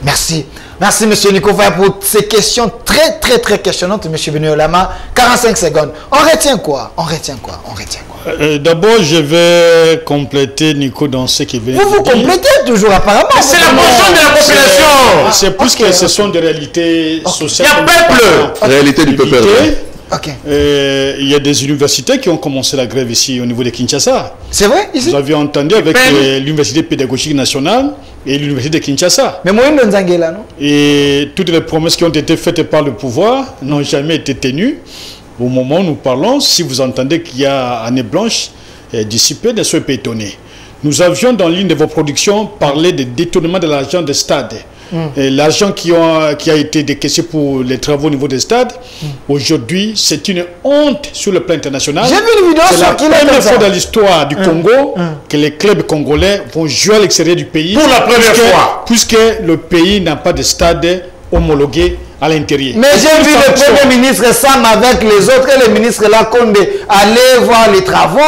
Merci. Merci, M. Nico Faye, pour ces questions très questionnantes, M. Benoît Lama. 45 secondes. On retient quoi? D'abord, je vais compléter Nico dans ce qu'il vient de dire. Vous complétez toujours, apparemment. C'est la position de la population. C'est plus que ce sont des réalités sociales. Il y a peuple. Réalité du peuple. Ok. Il y a des universités qui ont commencé la grève ici au niveau de Kinshasa. C'est vrai ici? Vous avez entendu avec l'Université pédagogique nationale et l'Université de Kinshasa. Mais moi, je ne là, non? Et toutes les promesses qui ont été faites par le pouvoir n'ont jamais été tenues. Au moment où nous parlons, si vous entendez qu'il y a année blanche dissipée, ne soyez pas étonnés. Nous avions dans l'une de vos productions parlé de détournement de l'argent des stades. L'argent qui a été décaissé pour les travaux au niveau des stades, aujourd'hui, c'est une honte sur le plan international. J'ai vu une vidéo sur sur qui la première fois dans l'histoire du Congo que les clubs congolais vont jouer à l'extérieur du pays. Pour la première fois. Puisque le pays n'a pas de stade homologué à l'intérieur. Mais j'ai vu le Premier ministre Sam avec les autres, et le ministre Lakonde aller voir les travaux.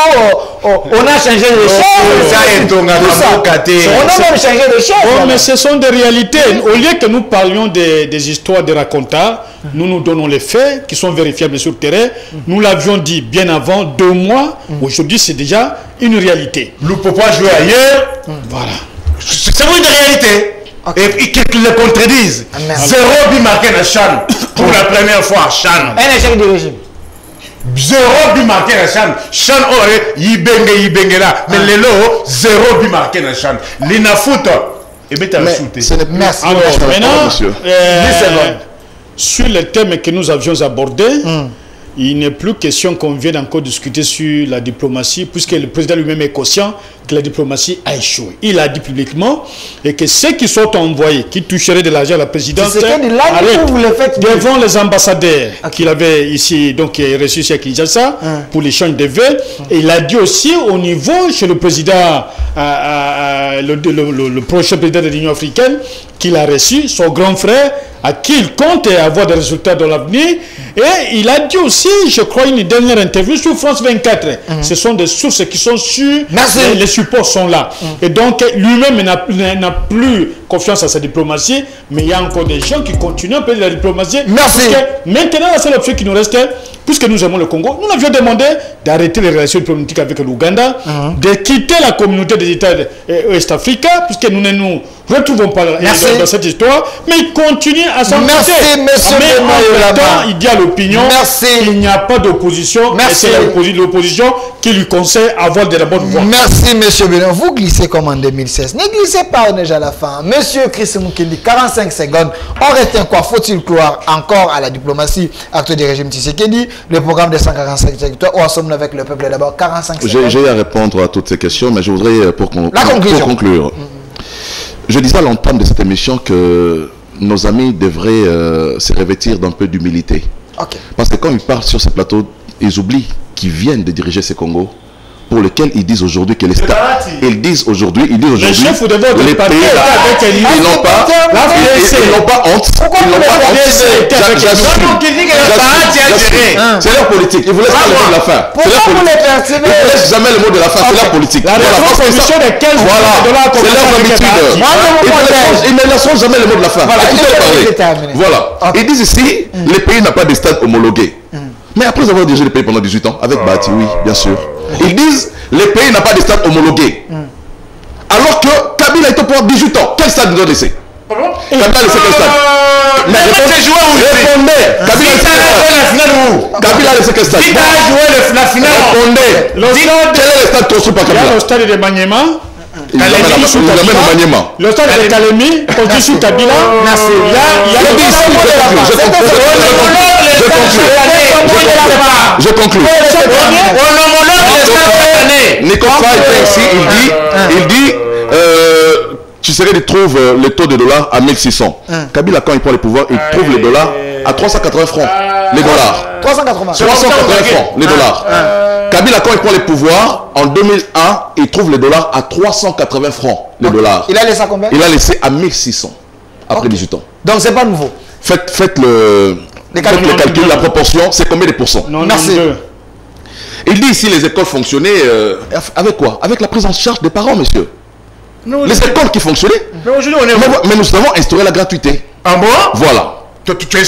On a changé de choses. On a même changé de choses. Bon, mais ce sont des réalités. Au lieu que nous parlions des histoires de racontars, nous donnons les faits qui sont vérifiables sur le terrain. Nous l'avions dit bien avant, 2 mois. Aujourd'hui, c'est déjà une réalité. Le papa jouer ailleurs. Voilà. C'est une réalité. Et qu'ils le contredisent. 0 but marqué dans Chan pour la première fois à Chan. Un échec du régime. 0 but marqué dans Chan. Chan aurait yibenge là. Mais les lots, 0 but marqué dans Chan. L'ina foot. Et bien, tu as shooté. Merci. Alors, maintenant, monsieur. sur les thèmes que nous avions abordés, il n'est plus question qu'on vienne encore discuter sur la diplomatie, puisque le président lui-même est conscient que la diplomatie a échoué. Il a dit publiquement et que ceux qui sont envoyés, qui toucheraient de l'argent à la présidence, devant les ambassadeurs qu'il avait ici, donc qui est reçu chez Kinshasa pour l'échange de vœux. Et il a dit aussi au niveau chez le président, le prochain président de l'Union africaine, qu'il a reçu, son grand frère, à qui il compte avoir des résultats dans l'avenir. Et il a dit aussi, je crois, une dernière interview sur France 24. Ce sont des sources qui sont sûres, les supports sont là. Et donc, lui-même n'a plus confiance à sa diplomatie, mais il y a encore des gens qui continuent à payer la diplomatie. Merci. Maintenant, la seule option qui nous reste, puisque nous aimons le Congo, nous avions demandé d'arrêter les relations diplomatiques avec l'Ouganda, de quitter la communauté des États ouest-africains, puisque nous ne nous retrouvons pas dans cette histoire, mais il continue à s'en Merci, monsieur Benoît. Il dit à l'opinion qu'il n'y a pas d'opposition, et c'est l'opposition qui lui conseille avoir de la bonne voix. Merci, monsieur Benoît. Vous glissez comme en 2016. Ne glissez pas, on est déjà à la fin. Monsieur Chris Mukindi, 45 secondes. On retient quoi? Faut-il croire encore à la diplomatie actuelle du régime Tshisekedi, le programme des 145 territoires, ou en sommes-nous avec le peuple d'abord? 45 secondes. J'ai à répondre à toutes ces questions, mais je voudrais, pour conclure, je disais à l'entame de cette émission que nos amis devraient se revêtir d'un peu d'humilité. Parce que quand ils parlent sur ce plateau, ils oublient qu'ils viennent de diriger ce Congo, pour lequel ils disent aujourd'hui que les États, ils disent aujourd'hui, les pays, ils n'ont pas honte, ils n'ont pas honte, c'est leur politique, ils vous laissent pas le mot de la fin, c'est leur politique, ils vous laissent jamais le mot de la fin, c'est leur politique, voilà, c'est leur habitude, ils ne laisseront jamais le mot de la fin, voilà, ils disent ici, les pays n'ont pas de stade homologué. Mais après avoir dirigé le pays pendant 18 ans, avec Bati, oui, bien sûr. Ils disent, les pays n'ont pas de stade homologué. Alors que Kabila est au pouvoir 18 ans. Quel stade nous a laissé? Kabila a laissé quel stade? Répondez. Kabila a laissé quel stade? Répondez. Quel est le stade construit par Kabila? Le stade de Maniema. Il l'amène au Maniema. Le stade de Kalemi, construit sur Kabila. Merci. Je conclue. Nico Faye ici, il dit Tshisekedi trouve le taux de dollar à 1600. Kabila, quand il prend le pouvoir, il trouve le dollar à 380 francs. Les dollars. 380 francs, les dollars. Kabila, quand il prend le pouvoir, en 2001, il trouve le dollar à 380 francs, les dollars. Il a laissé à combien? Il a laissé à 1600, après 18 ans. Donc, c'est pas nouveau. Faites le calcul, la proportion, c'est combien de pourcents? Merci. Il dit ici les écoles fonctionnaient avec quoi? Avec la prise en charge des parents, monsieur. Les écoles qui fonctionnaient. Mais nous avons instauré la gratuité. Ah bon? Voilà.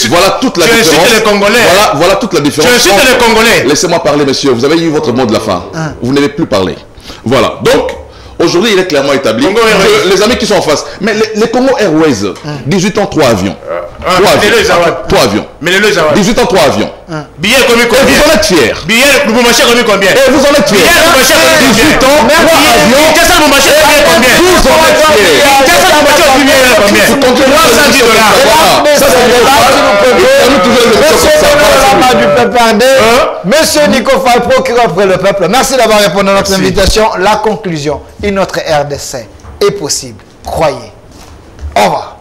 Voilà toute la différence. Les Congolais. Voilà toute la différence. Tu incites les Congolais. Laissez-moi parler, monsieur. Vous avez eu votre mot de la fin. Vous n'avez plus parlé. Voilà. Donc, aujourd'hui, il est clairement établi que les amis qui sont en face. Mais les Congo Airways, 18 ans, 3 avions. 3 avions. 18 ans, 3 avions. Billet combien? Et vous en êtes fiers. Billet, vous marchez combien? Et vous en êtes fiers. 18 ans, 3 avions. Qu'est-ce que vous marchez combien? Vous en êtes fiers. Qu'est-ce que vous marchez combien? Vous comptez 310 $. Ça, Monsieur Nico Faye, procureur pour le peuple, merci d'avoir répondu à notre invitation. La conclusion, une autre RDC est possible. Croyez. Au revoir.